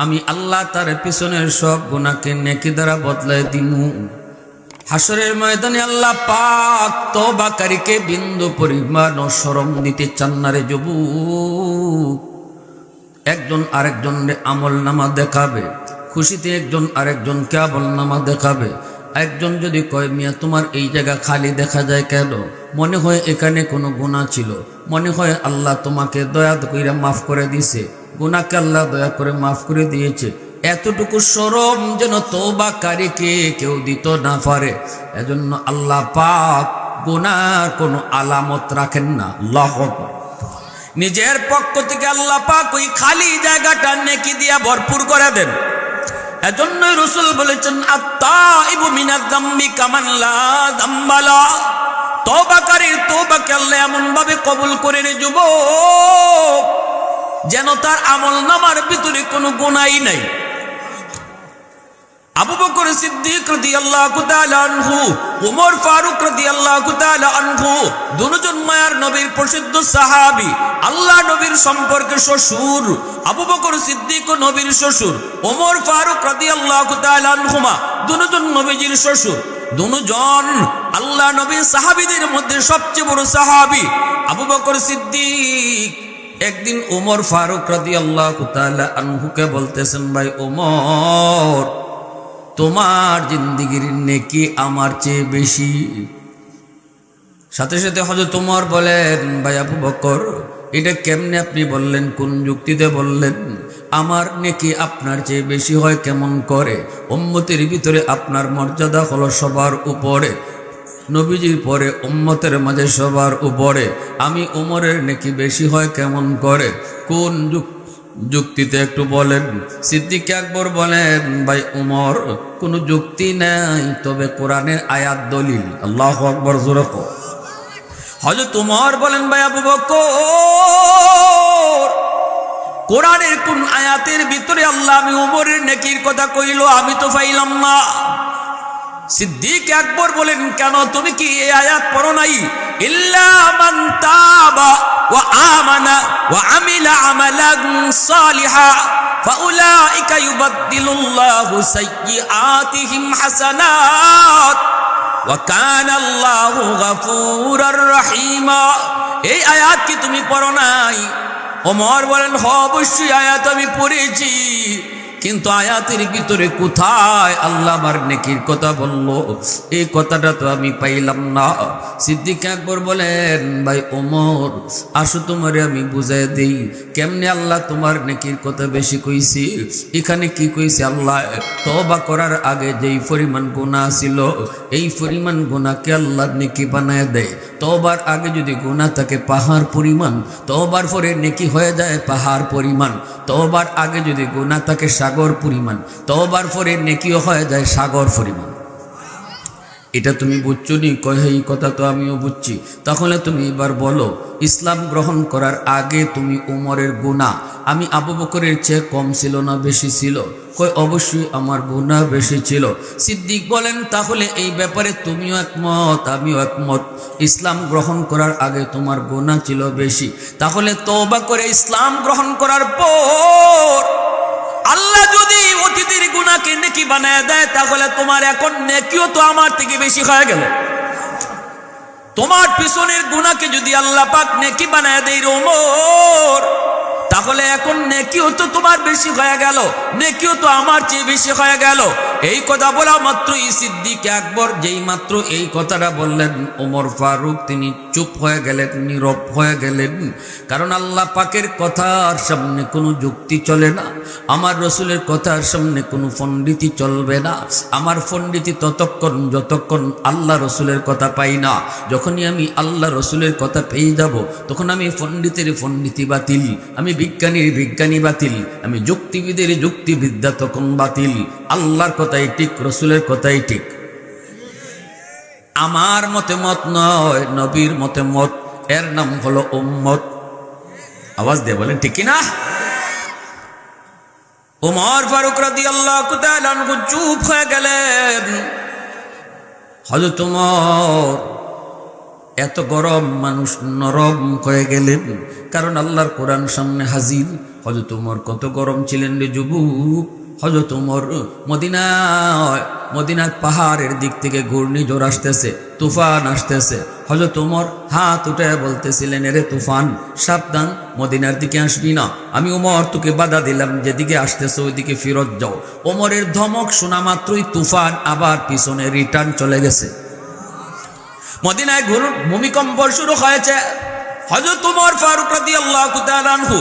আমি আল্লাহ তার পিছনের সব গুনাহকে নেকি দ্বারা বদলায় দিমু। হাসরের ময়দানে আল্লাহ পাক তওবাকারীকে বিন্দু পরিমাণ শরম দিতে চান না রে যুবক। একজন আরেকজনের আমল নামা দেখাবে, খুশিতে একজন আরেকজনকে আমল নামা দেখাবে। একজন যদি কয়, মিয়া তোমার এই জায়গা খালি দেখা যায় কেন? মনে হয় এখানে কোনো গুনাহ ছিল, মনে হয় আল্লাহ তোমাকে দয়া কইরা মাফ করে দিছে, গুনাহকে আল্লাহ দয়া করে মাফ করে দিয়েছে। এতটুকু শরম যেন তওবাকারীকে কেউ দিত না পারে। এজন্য আল্লাহ পাক গুনাহর কোনো আলামত রাখেন না। আল্লাহু আকবার। নিজের পক্ষ থেকে আল্লাহ পাক ওই খালি জায়গাটা নেকি দিয়া ভরপুর করে দেন। এজন্যই রাসূল বলেছেন, আত-তাইবু মিনাজ যামবি কামান লা যামবা লা। তওবাকারীর তওবাকে আল্লাহ এমন ভাবে কবুল করে রে যুবক, যেন তার আমলনামার ভিতরে কোনো গুনাহই নাই। আবু বকর সিদ্দিক রাদিয়াল্লাহু তাআলা আনহু, ওমর ফারুক রাদিয়াল্লাহু তাআলা আনহু, দুজন মায়ার নবীর প্রসিদ্ধ সাহাবী, আল্লাহ নবীর সম্পর্কে শ্বশুর। আবু বকর সিদ্দিক নবীর শ্বশুর, ওমর ফারুক রাদিয়াল্লাহু তাআলা আনহুমা দুজন নবীজির শ্বশুর। দুজন আল্লাহ নবীর সাহাবীদের মধ্যে সবচেয়ে বড় সাহাবী আবু বকর সিদ্দিক। একদিন ওমর ফারুক রাদিয়াল্লাহু তাআলা আনহুকে বলতেছেন, ভাই ওমর, তোমার জিন্দেগির নেকি আমার চেয়ে বেশি। সাথে সাথে হযরত ওমর বলেন, ভাই আবু বকর, এটা কেমনে আপনি বললেন? কোন যুক্তিতে বললেন? আমার নেকি আপনার চেয়ে বেশি হয় কেমন করে? উম্মতের ভিতরে আপনার মর্যাদা হলো সবার উপরে, নবীজির পরে উম্মতের মাঝে সবার উপরে, আমি ওমরের নেকি বেশি হয় কেমন করে? কোন যুক্তিতে একটু বলেন। সিদ্দিক আকবর বলেন, ভাই ওমর, কোনো যুক্তি নাই, তবে কোরআনের আয়াত দলিল। আল্লাহু আকবার জোরে কও। হযরত ওমর বলেন, ভাই আবু বকর, কোরআনের কোন আয়াতের ভিতরে আল্লাহ আমি ওমরের নেকির কথা কইল? আমি তো পাইলাম না। সিদ্দিক আকবর বলেন, কেন, তুমি কি এই আয়াত পড়ো নাই? ইল্লা মান তাবা ওয়া আমানা ওয়া আমিলা আমালান সালিহা ফাউলাইকা ইউবাদদিলুল্লাহু সাইয়্যাতিহিম হাসানাত ওয়া কানাল্লাহু গফুরার রহিমা। এই আয়াত কি তুমি পড়ো নাই? ওমর বলেন, হ, অবশ্যই আয়াত আমি পড়েছি, কিন্তু আয়াতের ভিতরে কোথায় আল্লাহ আমার নেকির কথা বলল, এই কথাটা তো আমি পাইলাম না। সিদ্দিক আকবর বলেন, ভাই ওমর, আসো তোমারে আমি বুঝাই দেই কেমনে আল্লাহ তোমার নেকির কথা বেশি কইছি। এখানে কি কইছে আল্লাহ? তওবা করার আগে যেই পরিমাণ গুনাহ ছিল, এই পরিমাণ গুনাহকে আল্লাহ নেকি বানায় দেয়। তওবার আগে যদি গুনাহ থাকে পাহাড় পরিমাণ, তওবার পরে নেকি হয়ে যায় পাহাড় পরিমাণ। তওবার আগে যদি গুনাহ থাকে সাগর পরিমাণ, তওবার পরে নেকিও হয়ে যায় সাগর পরিমাণ। এটা তুমি বুঝছো নি? কয়, এই কথা তো আমিও বুঝছি। তাহলে তুমি এবার বলো, ইসলাম গ্রহণ করার আগে তুমি উমরের গুনাহ আমি আবু বকরের চেয়ে কম ছিল না বেশি ছিল? কয়, অবশ্যই আমার গুনাহ বেশি ছিল। সিদ্দিক বলেন, তাহলে এই ব্যাপারে তুমিও একমত, আমিও একমত। ইসলাম গ্রহণ করার আগে তোমার গুনাহ ছিল বেশি, তাহলে তওবা করে ইসলাম গ্রহণ করার পর আল্লাহ যদি অতীতের গুনাহকে নেকি বানায় দেয়, তাহলে তোমার এখন নেকিও তো আমার থেকে বেশি হয়ে গেল। তোমার পিছনের গুনাহকে যদি আল্লাহ পাক নেকি বানায় দেয় ওমর, তাহলে এখন নেকিও তো তোমার বেশি হয়ে গেল, নেকিও তো আমার চেয়ে বেশি হয়ে গেল। এই কথা বলা মাত্রই সিদ্দিক আকবর যেই মাত্র এই কথাটা বললেন, ওমর ফারুক তিনি চুপ হয়ে গেলেন, নীরব হয়ে গেলেন। কারণ আল্লাহ পাকের কথার সামনে কোনো যুক্তি চলে না, আমার রসুলের কথার সামনে কোনো পণ্ডিতি চলবে না। আমার পণ্ডিতি ততক্ষণ যতক্ষণ আল্লাহ রসুলের কথা পাই না। যখনই আমি আল্লাহ রসুলের কথা পেয়ে যাব, তখন আমি পণ্ডিতের পণ্ডিতি বাতিল, আমি বিজ্ঞানীর বিজ্ঞানী বাতিল, আমি যুক্তিবিদের যুক্তিবিদ্যা তখন বাতিল। আল্লাহর কথাই ঠিক, রসুলের কথাই ঠিক। আমার মতে মত নয়, নবীর মতে মত। এর নাম হলো উম্মত। আওয়াজ দিয়ে বলেন ঠিক কি না? ওমর ফারুক রাদিয়াল্লাহু তাআলা আনহু চুপ হয়ে গেলেন। হযরত ওমর এত গরম, মানুষ নরম হয়ে গেলেন, কারণ আল্লাহর কোরআন সামনে হাজির। হযরত ওমর কত গরম ছিলেন রে যুবক। হযরত ওমর মদিনার পাহাড়ের দিক থেকে ঘূর্ণিঝড় আসতেছে, তুফান আসতেছে। হযরত ওমর হাত উঠে বলতেছিলেন, এরে তুফান সাবধান, মদিনার দিকে আসবি না। আমি ওমর তোকে বাধা দিলাম, যেদিকে আসতেছে ওইদিকে ফিরত যাও। ওমরের ধমক শোনা মাত্রই তুফান আবার পিছনে রিটার্ন চলে গেছে। মদিনায় ভূমিকম্প শুরু হয়েছে। হযরত ওমর ফারুক রাদিয়াল্লাহু তাআলা আনহু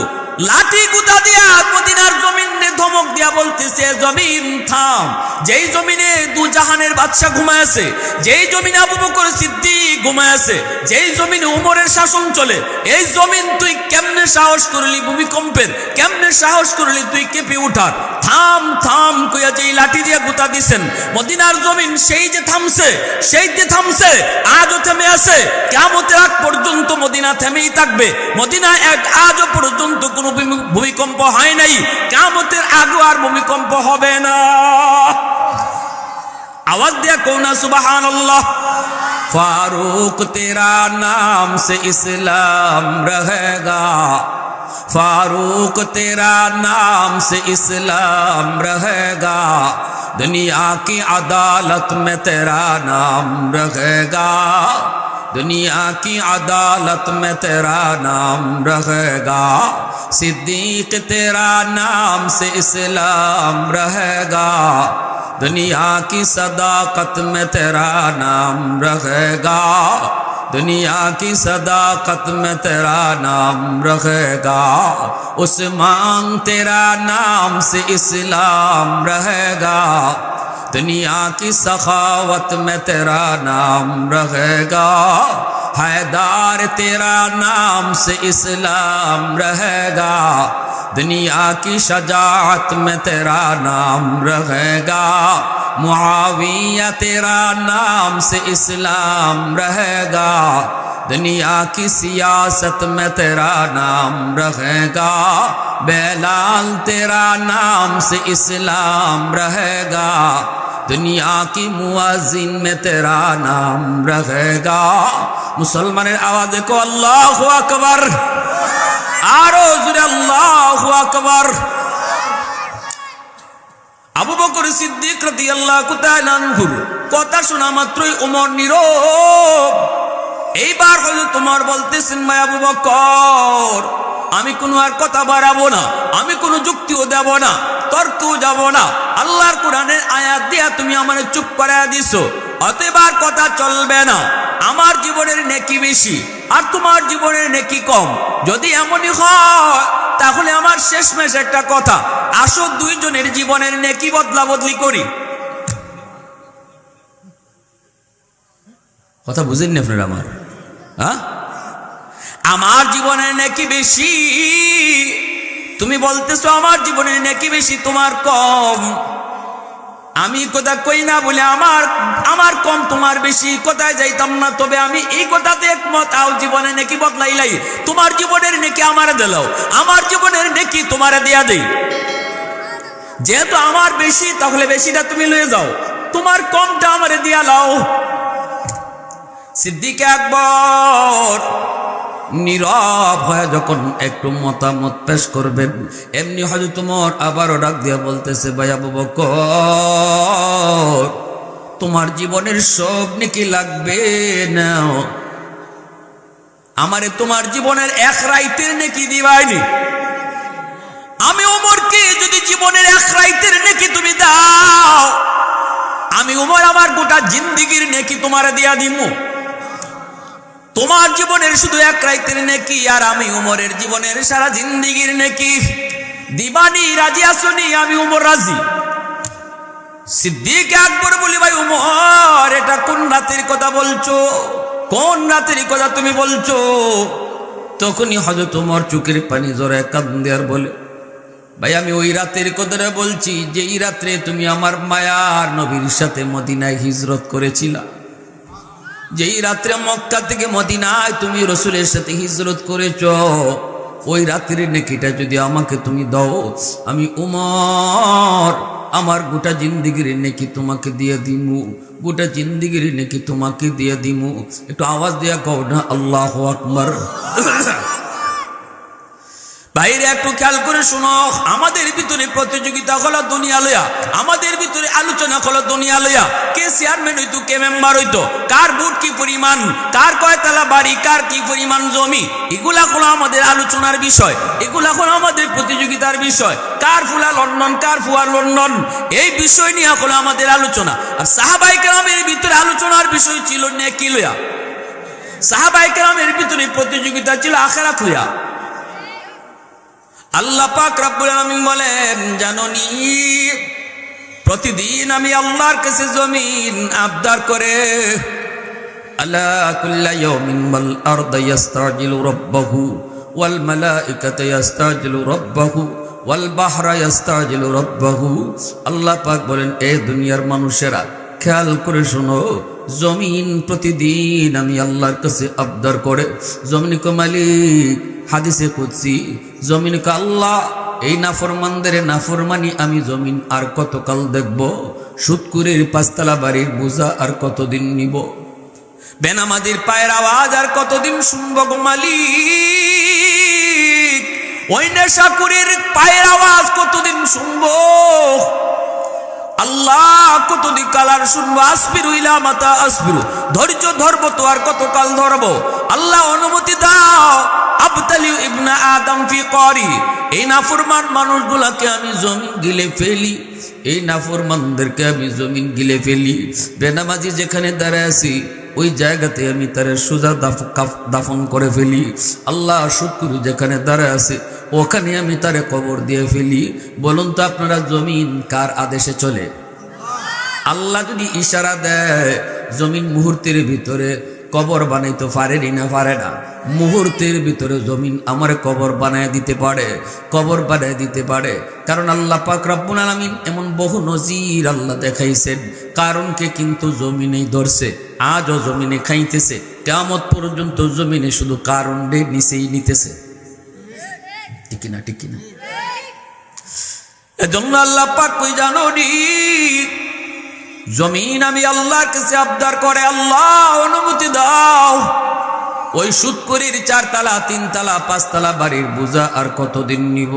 লাঠি গুতা দিয়া মদিনার জমিনে ধমক দিয়া বলতেছে, জমিন থাম। যেই জমিনে দু জাহানের বাদশা ঘুমায় আছে, যেই জমিনে আবু বকর সিদ্দিক ঘুমায় আছে, যেই জমিনে উমরের শাসন চলে, এই জমিন তুই কেমনে সাহস করলি ভূমিকম্পের? কেমনে সাহস করলি তুই কেঁপে উঠার? থাম থাম কইয়া যেই লাঠি দিয়া গুতা দিছেন, মদিনার জমিন সেই যে থামছে, আজও থেমে আছে। কিয়ামতের আগ পর্যন্ত মদিনা থেমেই থাকবে। মদিনা আজও পর্যন্ত কোনো ভূমিকম্প হয় নাই, কিয়ামতের আগে আর ভূমিকম্প হবে না। आवाज दिया कौन सुबहान अल्लाह। फारूक तेरा नाम से इस्लाम रहेगा, फारूक तेरा नाम से इस्लाम रहेगा, दुनिया की अदालत में तेरा नाम रहेगा, दुनिया की अदालत में तेरा नाम रहेगा, सिद्दीक तेरा नाम से इस्लाम रहेगा, दुनिया की सदाकत में तेरा नाम रहेगा, दुनिया की सदाकत में तेरा नाम रहेगा, उस्मान तेरा नाम से इस्लाम रहेगा, दुनिया की सखावत में तेरा नाम रहेगा, हैदर तेरा नाम से इस्लाम रहेगा, दुनिया की शजाअत में तेरा नाम रहेगा, मुआविया तेरा नाम से इस्लाम रहेगा, दुनिया की सियासत में तेरा नाम रहेगा, बेलाल तेरा नाम से इस्लाम रहेगा, दुनिया की मुआजिन में तेरा नाम रहेगा। मुसलमानेर आवाज़ को अल्लाहु अकबर, आरो जुरे अल्लाहु अकबर। আবু বকর সিদ্দিক রাদিয়াল্লাহু তাআলা আনহু কথা শোনা মাত্রই ওমর নীরব। এইবার হযরত ওমর বলতেছেন, ভাই আবু বকর, আমি কোনো আর কথা বাড়াবো না, আমি কোনো যুক্তিও দেব না, তর্কও যাব না। আল্লাহর কোরআনের আয়াত দিয়া তুমি আমারে চুপ করায়া দিছো, অতএব আর কথা চলবে না। আমার জীবনের নেকি বেশি আর তোমার জীবনের নেকি কম। যদি এমনই হয় তাহলে আমার শেষমেশ একটা কথা, আসো দুইজনের জীবনের নেকি বদলা বদলি করি। কথা বুঝেন না আপনারা আমার? হ্যাঁ, আমার জীবনের নেকি বেশি, তুমি বলতেছো আমার জীবনের নেকি বেশি, তোমার কম। আমি কথা কই না বলে আমার কম তোমার বেশি কোথায় যাইতাম না। তবে আমি এই কথাতে একমত, আও জীবনে নেকি বদলাইলাই, তোমার জীবনের নেকি আমারে দিলাও, আমার জীবনের নেকি তোমারে দিয়া দেই। যেহেতু আমার বেশি, তাহলে বেশিটা তুমি লয়ে যাও, তোমার কমটা আমারে দিয়া লাও। সিদ্দিক আকবর নীরব হয়ে যখন একটু মতামত পেশ করবেন, এমনি হযরত ওমর আবারও ডাক দিয়া বলতেছে, ভাই আবু বকর, তোমার জীবনের সব নেকি লাগবে না, আমারে তোমার জীবনের এক রাইতের নেকি দিবাইনি। আমি ওমরকে যদি জীবনের এক রাইতের নেকি তুমি দাও, আমি ওমর আমার গোটা জিন্দেগীর নেকি তোমারে দিয়া দিমু। তোমার জীবনের শুধু এক রাইতের নেকি, আর আমি উমরের জীবনের সারা জিন্দেগীর নেকি দিবানি। রাজি আসনি? আমি উমর রাজি। সিদ্দিক আকবর বলি, ভাই উমর, এটা কোন রাতের কথা বলছো? কোন রাতের কথা তুমি বলছো? তখনই হযরত ওমর চোখের পানি জড়ায় কাঁদে আর বলে, ভাই আমি ওই রাতের কথা বলছি যেই রাত্রে তুমি আমার মায়ার নবীর সাথে মদিনায় হিজরত করেছিলা। যেই রাত্রে মক্কা থেকে মদিনায় তুমি রসুলের সাথে হিজরত করেছ, ওই রাত্রির নেকিটা যদি আমাকে তুমি দাও, আমি উমর আমার গোটা জিন্দিগির নেকি তোমাকে দিয়ে দিমু, গোটা জিন্দিগির নেকি তোমাকে দিয়ে দিমু। একটু আওয়াজ দিয়া কও না আল্লাহু আকবার। বাইরে একটু খেয়াল করে শোনো, আমাদের ভিতরে প্রতিযোগিতা হলো দুনিয়া লইয়া, আমাদের ভিতরে আলোচনা হলো দুনিয়া লইয়া। কে চেয়ারম্যান হইতো, কে মেম্বার হইতো, কার ভোট কি পরিমাণ, কার কয়তলা বাড়ি, কার কি পরিমাণ জমি, এগুলা হলো আমাদের আলোচনার বিষয়, এগুলা হলো আমাদের প্রতিযোগিতার বিষয়। কার ফুলা লন্ডন, কার ফুয়া লন্ডন, এই বিষয় নিয়ে হলো আমাদের আলোচনা। আর সাহাবায়ে কেরামের ভিতরে আলোচনার বিষয় ছিল নেকি লইয়া। সাহাবায়ে কেরামের ভিতরে প্রতিযোগিতা ছিল আখিরাত লইয়া। আল্লাহ পাক রব্বুল আলামিন বলেন, জানোনি প্রতিদিন আমি আল্লাহর কাছে জমিন আবদার করে, আলা কুল্লা ইয়াউমিন ওয়াল আরদু ইস্তাজিলু রাব্বাহু ওয়াল মালাইকাতু ইস্তাজিলু রাব্বাহু ওয়াল বাহরা ইস্তাজিলু রাব্বাহু। আল্লাহ পাক বলেন, এ দুনিয়ার মানুষেরা খেয়াল করে শোনো, জমিন প্রতিদিন আমি আল্লাহর কাছে আবদার করে। জমিন কো মালিক, হাদিসে কুদসি, জমিন কা আল্লাহ, এই নাফরমানদের নাফরমানি আমি জমিন আর কতকাল দেখব? সুদকুরের পাঁচতলা বাড়ির বোঝা আর কতদিন নিব? বেনামাজির পায়ের আওয়াজ আর কতদিন শুনব গো মালিক? ওই নেশাকুরের পায়ের আওয়াজ কতদিন শুনবো আল্লাহ? কতদিন কালার শুনবো? আসবিরু ইলা মাতা আসবিরু, ধৈর্য ধরবো তো আর কতকাল ধরবো? আল্লাহ অনুমতি দাও, আবতালিউ ইবনা আদম ফি করি, এই নাফরমান মানুষগুলাকে আমি জমিন গিলে ফেলি, এই নাফরমানদেরকে আমি জমিন গিলে ফেলি। বেনামাজি যেখানে দাঁড়ায় আছি ওই জায়গাতে আমি তারে সোজা দাফন করে ফেলি। আল্লাহ শুকর যেখানে দাঁড়ায় আছে ওখানে আমি তারে কবর দিয়ে ফেলি। বলুন তো আপনারা, জমিন কার আদেশে চলে? আল্লাহ যদি ইশারা দেয়, জমিন মুহূর্তের ভিতরে কবর বানাইতে পারেনি না পারে না? মুহূর্তের ভিতরে জমিন আমার কবর বানায় দিতে পারে, কবর বানায় দিতে পারে। কারণ আল্লাহ পাক রব্বুল আলামিন এমন বহু নজির আল্লাহ দেখাইছেন, কারণকে কিন্তু জমিনেই ধরছে, আজও জমিনে খাইতেছে, কিয়ামত পর্যন্ত জমিনে শুধু কারণে নিচেই নিতেছে। ঠিক না? ঠিক না? এজন্য আল্লাহ পাক কই জানো নি, জমিন আমি আল্লাহর কাছে আবদার করে, আল্লাহ অনুমতি দাও, ওই সুদকুরির 4 তলা 3 তলা 5 তলা বাড়ির বোঝা আর কতদিন নিব?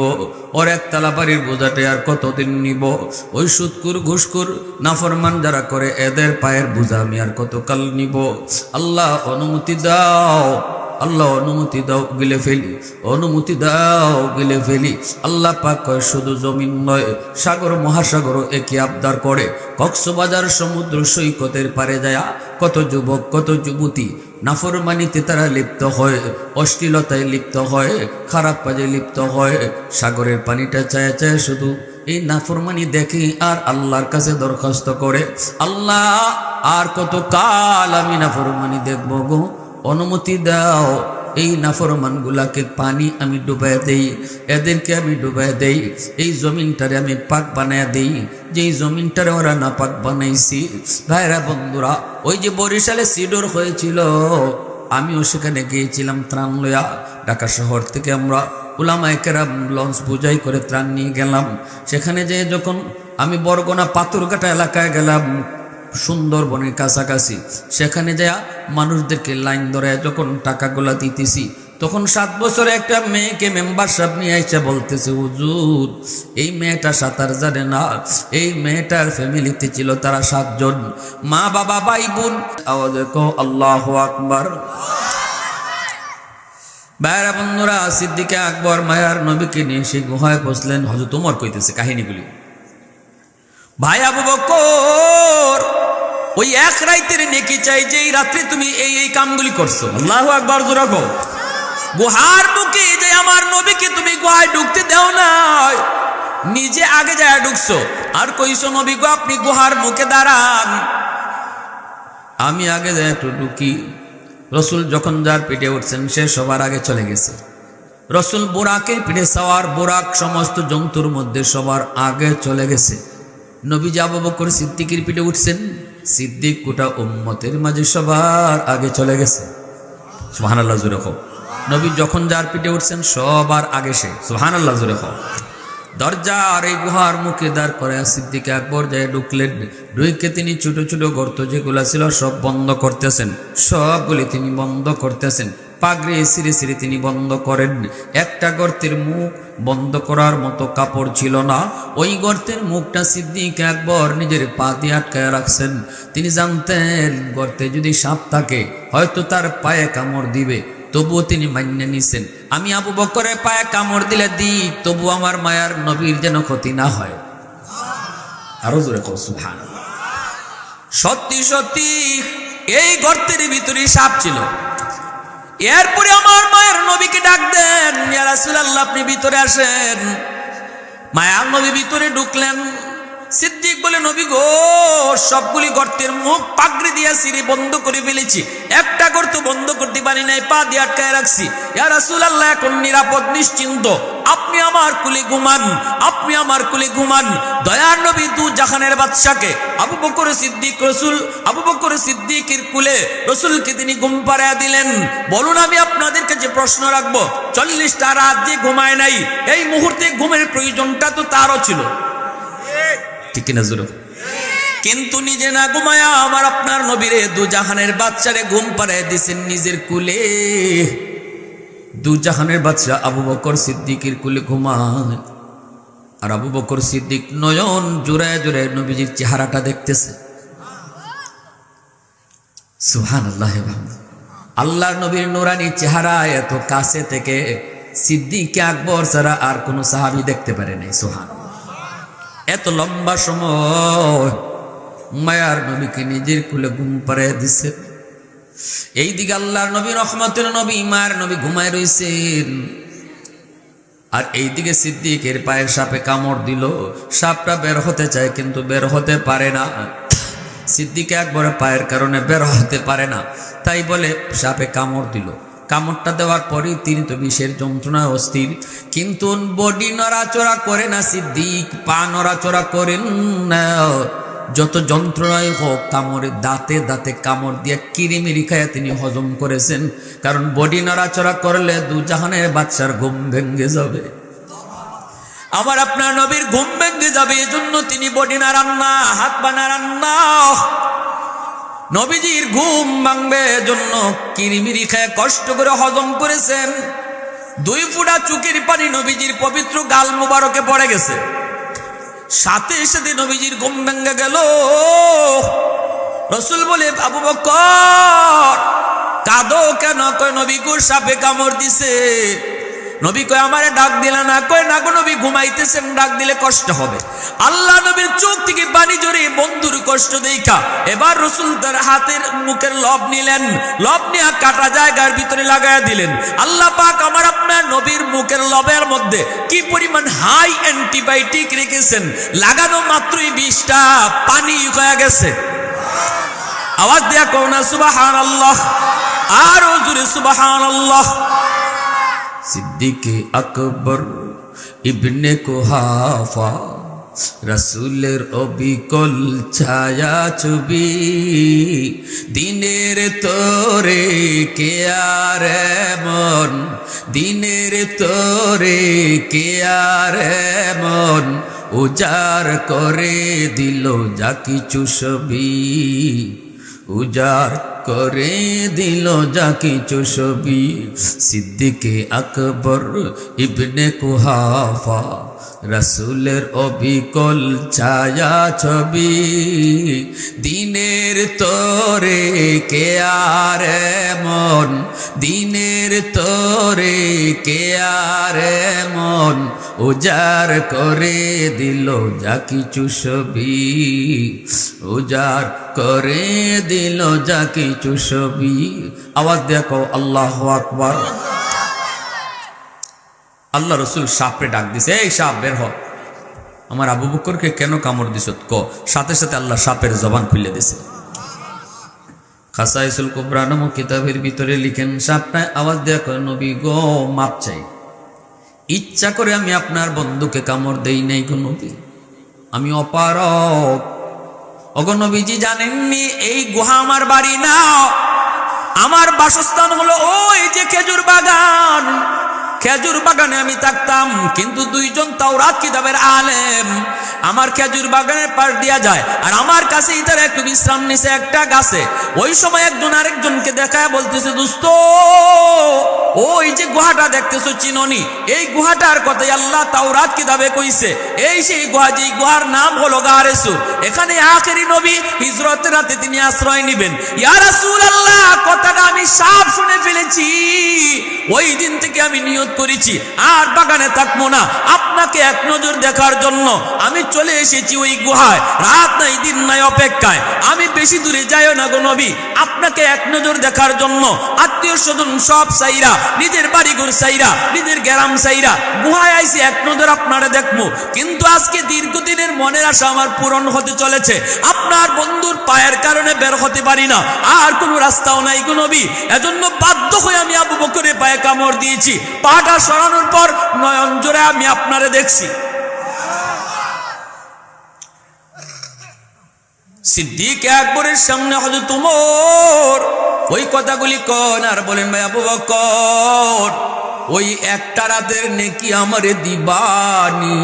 ওর 1 তলা বাড়ির বোঝাটা আর কতদিন নিব? ওই সুদকুর ঘুষকুর নাফরমান যারা করে এদের পায়ের বোঝা আমি আর কতকাল নিব? আল্লাহ অনুমতি দাও, আল্লাহ অনুমতি দাও, গিলে ফেলি, অনুমতি দাও, গিলে ফেলি। আল্লাহ পাক কয় শুধু জমিন নয়, সাগর মহাসাগরও একই আবদার করে। কক্সবাজার সমুদ্র সৈকতের পারে যায় কত যুবক কত যুবতী নাফরমানিতে তারা লিপ্ত হয়, অশ্লীলতায় লিপ্ত হয়, খারাপ কাজে লিপ্ত হয়। সাগরের পানিটা চায় চায় শুধু এই নাফরমানি দেখে আর আল্লাহর কাছে দরখাস্ত করে, আল্লাহ আর কত কাল আমি নাফরমানি দেখব গো, অনুমতি দাও। এই নাফরমানগুলাকে পানি আমি ডুবাই দেই, এদেরকে আমি ডুবাই দেই, এই জমিনটারে আমি পাক বানায় দেই, যেই জমিনটারে ওরা না পাক বানাইছি। ভাইরা বন্ধুরা, ওই যে বরিশালে সিডর হয়েছিল, আমিও সেখানে গিয়েছিলাম ত্রাণ লইয়া। ঢাকা শহর থেকে আমরা উলামায়ে কেরাম লঞ্চ বোঝাই করে ত্রাণ নিয়ে গেলাম। সেখানে যেয়ে যখন আমি বরগোনা পাথরঘাটা এলাকায় গেলাম, সুন্দরবনের কাছাকাছি, সেখানে যা মানুষদেরকে লাইন ধরে যখন টাকাগুলা দিতেছি, তখন 7 বছরে একটা মেয়েকে মেম্বারশিপ নিয়ে এসে বলতেছে, হুজুর এই মেয়েটা সাঁতার জানে না। এই মেয়েটার ফ্যামিলিতে ছিল তারা 7 জন, মা বাবা ভাই বোন। আওয়াজে কো আল্লাহু আকবার। ভাইরা বন্ধুরা, সিদ্দিকে আকবর মায়ার নবীকে নিয়ে সেই গুহায় বসলেন। হযরত ওমর কইতেছে কাহিনীগুলি, ভাই আবু বকর ওই এক রাতের নেকি চাই যে এই রাত্রে তুমি এই এই কামগুলি করছো। আল্লাহু আকবার জোরে কও। গুহার মুখে যে আমার নবীকে তুমি গুহায় ঢুকতে দাও না, নিজে আগে যায় ঢুকছো আর কইছো নবী গো আপনি গুহার মুখে দাঁড়ান, আমি আগে যাই একটু ঢুকি। রসুল যখন যার পিঠে উঠছেন সে সবার আগে চলে গেছে। রসুল বোরাকের পিঠে সওয়ার, বোরাক সমস্ত জন্তুর মধ্যে সবার আগে চলে গেছে। নবীজি আবু বকর সিদ্দিকের পিঠে উঠছেন, সিদ্দিক গোটা উম্মতের মাঝে সবার আগে চলে গেছে। সুবহানাল্লাহ জোরে কও। নবী যখন যার পিঠে উঠছেন সবার আগে সে। সুবহানাল্লাহ জোরে কও। দরজা আর এই গুহার মুখে দাঁড় করে সিদ্দিক আকবর যায় ঢুকলেন। ঢুকে তিনি ছোট ছোট গর্ত যেগুলো ছিল সব বন্ধ করতেছেন, সবগুলি তিনি বন্ধ করতেছেন। পাগড়ি সিঁড়ি সিঁড়ি তিনি বন্ধ করেন। একটা গর্তের মুখ বন্ধ করার মতো কাপড় ছিল না। ওই গর্তের মুখটা সিদ্দিক আকবর নিজের পা দিয়ে আটকায় রাখছেন। তিনি জানতেন গর্তে যদি সাপ থাকে হয়তো তার পায়ে কামড় দিবে, তবুও তিনি মান্য নিছেন। আমি আবু বকরের পায়ে কামড় দিলে দিক, তবু আমার মায়ার নবীর যেন ক্ষতি না হয়। আরো জোরে কও সুবহানাল্লাহ। সত্যি সত্যি এই গর্তের ভিতরে সাপ ছিল। এরপরে আমার মায়ের নবীকে ডাক দেন, ইয়া রাসূলুল্লাহ আপনি ভিতরে আসেন। মায়ার নবী ভিতরে ঢুকলেন। সিদ্দিক বলে, নবী গো, সবগুলি গর্তের মুখ পাগড়ি দিয়া সিঁড়ি বন্ধ করে ফেলেছি, একটা গর্ত বন্ধ করতে পারি নাই, পা দিয়ে আটকায় রাখছি। ইয়া রাসূলুল্লাহ এখন নিরাপদ নিশ্চিন্ত, আপনি আমার কুলে ঘুমান, আপনি আমার কুলে ঘুমান। দয়ার নবী দু জাহানের বাদশাকে আবু বকর সিদ্দিক আবু বকর সিদ্দিকের কুলে রসুলকে তিনি ঘুম পাড়ায়া দিলেন। বলুন আমি আপনাদের কাছে প্রশ্ন রাখবো, 40টা রাত যে ঘুমায় নাই, এই মুহূর্তে ঘুমের প্রয়োজনটা তো তারও ছিল, ঠিক কিনা জোরে? কিন্তু নিজে না ঘুমায়া আমার আপনার নবীরে দু জাহানের বাদশারে ঘুম পাড়ায় দিছেন নিজের কুলে। দু জাহানের বাদশা আবু বকর সিদ্দিকের কুলে ঘুমায়, আর আবু বকর সিদ্দিক নয়ন জোড়ায় জোড়ায় নবীজির চেহারাটা দেখতেছে। সুবহানাল্লাহ। আল্লাহর নবীর নূরানি চেহারা এত কাছে থেকে সিদ্দিক আকবর ছাড়া আর কোন সাহাবী দেখতে পারে নাই। সুবহানাল্লাহ। এত লম্বা সময় মায়ার নবীকে নিজের কুলে ঘুম পাড়ায় দিছে। এইদিকে আল্লাহর নবী রহমতের নবী মায়ের নবী ঘুমায় রয়েছেন, আর এইদিকে সিদ্দিকের পায়ের সাপে কামড় দিল। সাপটা বের হতে চায় কিন্তু বের হতে পারে না। সিদ্দিক আকবরের পায়ের কারণে বের হতে পারে না, তাই বলে সাপে কামড় দিল। কামড়টা দেওয়ার পরই তিনি তো বিষের যন্ত্রণায় অস্থির, কিন্তু বডি নড়াচড়া করে না সিদ্দিক, পা নড়াচড়া করেন না। যত যন্ত্রণায় হোক কামড়ে দাঁতে দাঁতে কামড় দিয়ে কিরিমিরি খায় তিনি হজম করেছেন, কারণ বডি নড়াচড়া করলে দু জাহানের বাদশার ঘুম ভেঙে যাবে, আমার আপনার নবীর ঘুম ভেঙে যাবে। এজন্য তিনি বডি নাড়ান না, হাত পা নাড়ান না। নবীজির ঘুম ভাঙবে এজন্য কিরিমিরি খায় কষ্ট করে হজম করেছেন। 2 ফোঁটা চোখের পানি নবীজির পবিত্র গাল মুবারকে পড়ে গেছে। সাথে সাথে নবীজির ঘুম ভেঙে গেল। রসুল বলে, আবু বকর কাঁদো কেন? কয় নবী গো সাপে কামড় দিছে। নবী কয় আমারে ডাক দিলা না? কয় না গো নবী ঘুমাইতেছেন, ডাক দিলে কষ্ট হবে। আল্লাহ নবীর চোখ থেকে পানি জড়ে বন্ধুর কষ্ট দেখা এবার রসুল তার হাতের মুখের লব নিলেন, লব নিয়ে কাটা জায়গার ভিতরে লাগাইয়া দিলেন। আল্লাহ পাক আমার আপনার নবীর মুখের লবের মধ্যে কি পরিমাণ হাই অ্যান্টিবায়োটিক রেখেছেন, লাগানো মাত্রই 20টা পানি হয়ে গেছে। আওয়াজ দেয়া কও না সুবহানাল্লাহ, আর জোরে সুবহানাল্লাহ। সিদ্দিকে আকবর ইবনে কুহাফা রাসূলের অবিকল ছায়া ছবি, দিনের তোরে কে আর মন, দিনের তোরে কে আর মন, উজাড় করে দিল যা কিছু ছবি, উজাড় করে দিল যা কিছু ছবি। সিদ্দিকে আকবর ইবনে কুহাফা রাসূলের অবিকল ছায়া ছবি, দিনের তোরে কে আর মন, দিনের তোরে কে আর মন, উজাড় করে দিল যা কিছু ছবি, উজাড় করে দিল যা কিছু ছবি। আওয়াজ দেখো আল্লাহু আকবার। আল্লাহ রসুল সাপরে ডাক দিছে, এই সাপ বের হ। আমার আবু বকরকে কেন কামড় দিছ ক? সাথে সাথে আল্লাহ সাপের জবান খুলে দিছে। খাসাইসুল কুবরা নামক কিতাবের ভিতরে লিখেন, সাপটায় আওয়াজ দেয়া কয়, নবী গো মাপ চাই, ইচ্ছা করে আমি আপনার বন্ধুকে কামড় দেই নাই গো নবী, আমি অপারক, ওগো নবীজি জানেননি এই গুহা আমার বাড়ি না, আমার বাসস্থান হলো ওই যে খেজুর বাগান। খেজুর বাগানে আমি থাকতাম, কিন্তু দুইজন তাওরাত কিতাবের আলেম আমার খেজুর বাগানের পাশ দিয়া যায়, আর আমার কাছে ইতার একটু বিশ্রাম নিছে একটা গাছে। ওই সময় একজন আরেকজনকে দেখায় বলতেছে, দোস্ত ওই যে গুহাটা দেখতেছো চিননি, এই গুহাটার কথাই আল্লাহ তাওরাত কিতাবে কইছে। এই সেই গুহা, যে গুহার নাম হলো গারে সুর। এখানে আখেরি নবী হিজরতের রাতে তিনি আশ্রয় নেবেন। ইয়া রাসূলুল্লাহ, কথাটা আমি সাফ শুনে ফেলেছি। ওই দিন থেকে আমি নিয়ত করেছি আর বাগানে থাকবো না, আপনাকে এক নজর দেখার জন্য আমি চলে এসেছি ওই গুহায়। রাত নাই দিন নাই অপেক্ষায়, আমি বেশি দূরে যাইও না গো নবী, আপনাকে এক নজর দেখার জন্য আত্মীয় স্বজন সব সাইরা, নিজের বাড়িঘর সাইরা, নিজের গ্রাম সাইরা গুহায় আইছি এক নজর আপনারা দেখবো। কিন্তু আজকে দীর্ঘদিনের মনের আশা আমার পূরণ হতে চলেছে। আপনার বন্ধুর পায়ের কারণে বের হতে পারি না, আর কোনো রাস্তাও নাই গো নবী। এজন্য বাধ্য হয়ে আমি আবু বকরের পায়ে কামড় দিয়েছি। পাটা সরানোর পর নয়ন জোরে আমি আপনারে দেখছি। সিদ্দিক আকবরের সামনে হযরত ওমর ওই কথাগুলি কন আর বলেন, ভাই আবু বকর, ওই একটা রাতের নেকি আমারে দিবানি,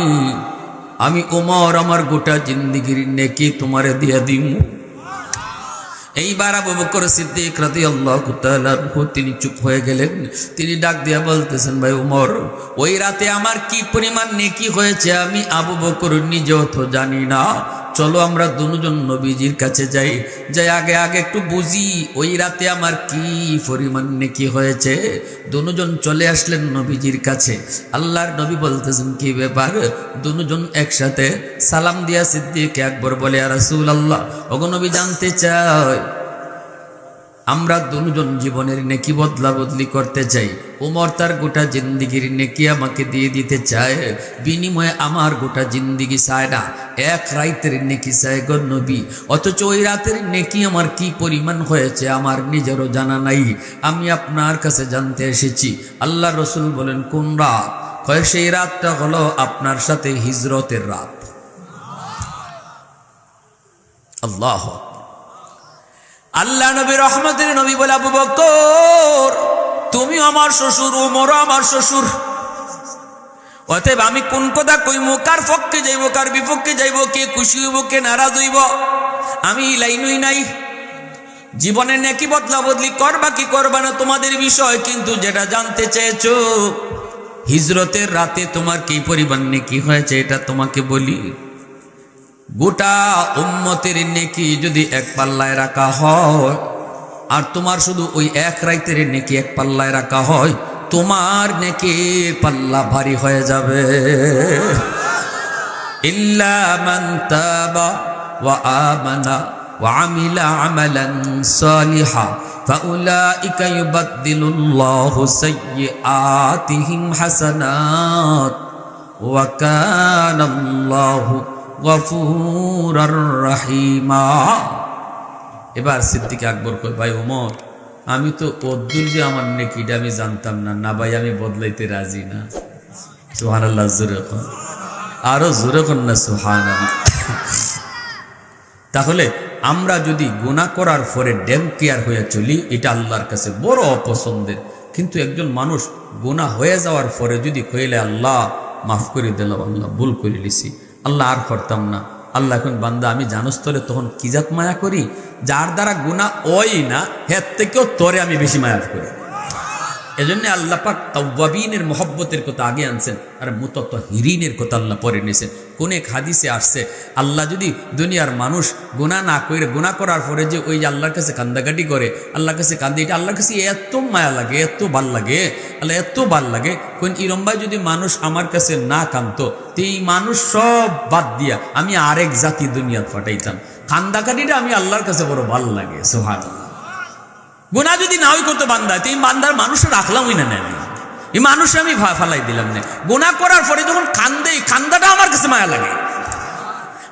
আমি ওমর আমার গোটা জিন্দেগির নেকি তোমারে দিয়া দিমু। এইবার আবু বকর সিদ্দিক রাদিয়াল্লাহু তাআলা আনহু তিনি চুপ হয়ে গেলেন। তিনি ডাক দিয়া বলতেছেন, ভাই ওমর, ওই রাতে আমার কি পরিমাণ নেকি হয়েছে আমি আবু বকর নিজেও তো জানি না। চলো আমরা দুজন নবীজির কাছে যাই, যাই আগে আগে একটু বুঝি ওই রাতে আমার কি পরিমাণ নেকি হয়েছে। দুজন চলে আসলেন নবীজির কাছে। আল্লাহর নবী বলতেছেন, কি ব্যাপার? দুজন একসাথে সালাম দিয়া সিদ্দিক আকবর বলে, ইয়া রাসূলুল্লাহ, ওগো নবী জানতে চাই, আমরা দুজন জীবনের নেকি বদলা বদলি করতে চাই। ওমর তার গোটা জিন্দিগির নেকি আমাকে দিয়ে দিতে চায়, বিনিময়ে আমার গোটা জিন্দিগি চায় না, এক রাতের নেকি চায় গো নবী। অথচ ওই রাতের নেকি আমার কি পরিমাণ হয়েছে আমার নিজেরও জানা নাই, আমি আপনার কাছে জানতে এসেছি। আল্লাহ রসুল বলেন, কোন রাত? কয় সেই রাতটা হলো আপনার সাথে হিজরতের রাত। আল্লাহ আল্লাহ নবী রহমতের নবী বলে, আবু বকর তুমি আমার শ্বশুর, ওমরও আমার শ্বশুর, অতএব আমি কোন কথা কইমু, কার পক্ষে যাইব কার বিপক্ষে যাইব, কে খুশি হইব কে নারাজ হইব, আমি লাইনই নাই। জীবনে নেকি বদলা বদলি করবা কি করবা না তোমাদের বিষয়, কিন্তু যেটা জানতে চেয়েছো হিজরতের রাতে তোমার কি পরিমাণ নেকি হয়েছে এটা তোমাকে বলি। গোটা উম্মতের নেকি যদি এক পাল্লায় রাখা হয়, আর তোমার শুধু ওই এক রাতের নেকি এক পাল্লায় রাখা হয়, তোমার নেকির পাল্লা ভারী হয়ে যাবে। ইল্লা মান তাবা ওয়া আমানা ওয়া আমিলা আমালান সালিহা ফাউলাইকা ইউবাদদিলুল্লাহু সাইয়্যাতিহিম হাসানাত ওয়া কানাল্লাহু গফুরার রহিমা। এবার সিদ্দিক আকবর কয়, ভাই ওমর, আমি তো অদ্দুর যে আমার নেকিটা আমি জানতাম না, না ভাই আমি বদলাইতে রাজি না। সুবহানাল্লাহ, জোরে কোন, আরো জোরে কোন না সুবহানাল্লাহ। তাহলে আমরা যদি গুনাহ করার পরে ড্যাম কেয়ার হয়ে চলি, এটা আল্লাহর কাছে বড় অপছন্দের। কিন্তু একজন মানুষ গুনাহ হয়ে যাওয়ার পরে যদি কইলে, আল্লাহ মাফ করে দিলাম, আল্লাহ ভুল করে লিছি, আল্লাহ আর করতাম না, আল্লাহ এখন বান্দা আমি জানোস তোরে তখন কি জাত মায়া করি, যার দ্বারা গুনাহ ওই না হের থেকেও তোরে আমি বেশি মায়া করি। এজন্য আল্লাহ পাক তাওয়াবিনের মহব্বতের কথা আগে আনছেন, আর মুতাতাহিরিনের কথা আল্লাহ পরে নিয়েছেন। কোন এক হাদিসে আসছে, আল্লাহ যদি দুনিয়ার মানুষ গুনাহ না করে, গুনাহ করার পরে যে ওই যে আল্লাহর কাছে কান্দাকাটি করে, আল্লাহর কাছে কান্দে, এটা আল্লাহর কাছে এত মায়া লাগে, এত ভাল লাগে, আল্লাহ এত ভাল লাগে। কোন ইরম্বাই যদি মানুষ আমার কাছে না কাঁদতো, তো এই মানুষ সব বাদ দিয়া আমি আরেক জাতি দুনিয়া ফাটাইতাম। কান্দাকাটিটা আমি আল্লাহর কাছে বড় ভাল লাগে। সুবহানাল্লাহ। গুনাহ যদি না ওই করতো বান্দা, তো এই বান্দার মানুষের রাখলামই না, এই মানুষ আমি ফালাই দিলাম না। গুনাহ করার পরে যখন কান্দে, কান্দাটা আমার কাছে মায়া লাগে।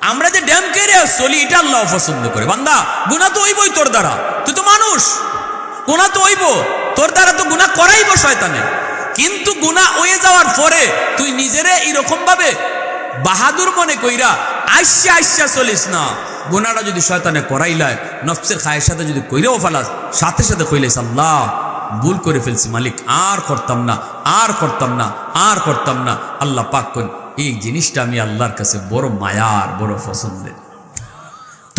আমরা যে ড্যাম কেড়ে চলি, এটা আল্লাহ পছন্দ করে। বান্দা গুনাহ তো হইবই তোর দ্বারা, তুই তো মানুষ, গুনাহ তো হইব তোর দ্বারা, তো গুনাহ করাইব শয়তানে। কিন্তু গুনাহ হয়ে যাওয়ার পরে তুই নিজেরে এরকম ভাবে বাহাদুর মনে কইরা আইসা আইসা চলিস না। গুনাহটা যদি শয়তানে করাইলায় নফসের খায়ের সাথে যদি কইরেও ফেলাস সাথে সাথে কইলেস আল্লাহ ভুল করে ফেলছি মালিক, আর করতাম না, আর করতাম না, আর করতাম না। আল্লাহ পাক কোন এই জিনিসটা আমি আল্লাহর কাছে বড় মায়ার, বড় পছন্দের।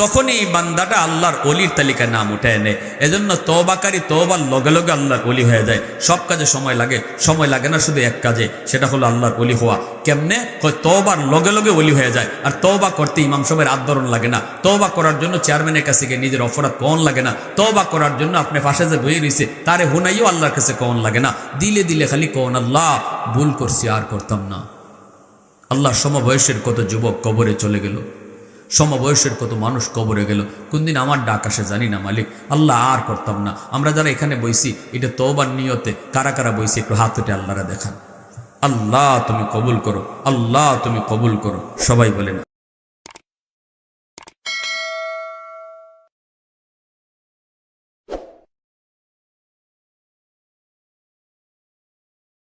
তখনই বান্দাটা আল্লাহর অলির তালিকায় নাম উঠে এনে। এজন্য তওবাকারী তওবার লগে লগে আল্লাহর অলি হয়ে যায়। সব কাজে সময় লাগে, সময় লাগে না শুধু এক কাজে, সেটা হলো আল্লাহর অলি হওয়া। কেমনে? তওবার লগে লগে অলি হয়ে যায়। আর তওবা করতে ইমাম সাহেবের আন্দোলন লাগে না, তওবা করার জন্য চেয়ারম্যানের কাছে গিয়ে নিজের অপরাধ কন লাগে না, তওবা করার জন্য আপনি ফাঁসে যে বই রয়েছে তারে হুনাইও আল্লাহর কাছে কন লাগে না। দিলে দিলে খালি কন আল্লাহ ভুল করছি, আর করতাম না। আল্লাহ সমবয়সের কত যুবক কবরে চলে গেল, সমবয়সের কত মানুষ কবরে গেল। কোনদিন আমার ডাক আসে জানি না মালিক, আল্লাহ আর করতাম না। আমরা যারা এখানে বইছি এটা তওবার নিয়তে কারা কারা বইছি একটু হাত উঠে আল্লাহরা দেখান। আল্লাহ তুমি কবুল করো, আল্লাহ তুমি কবুল করো, সবাই বলেন।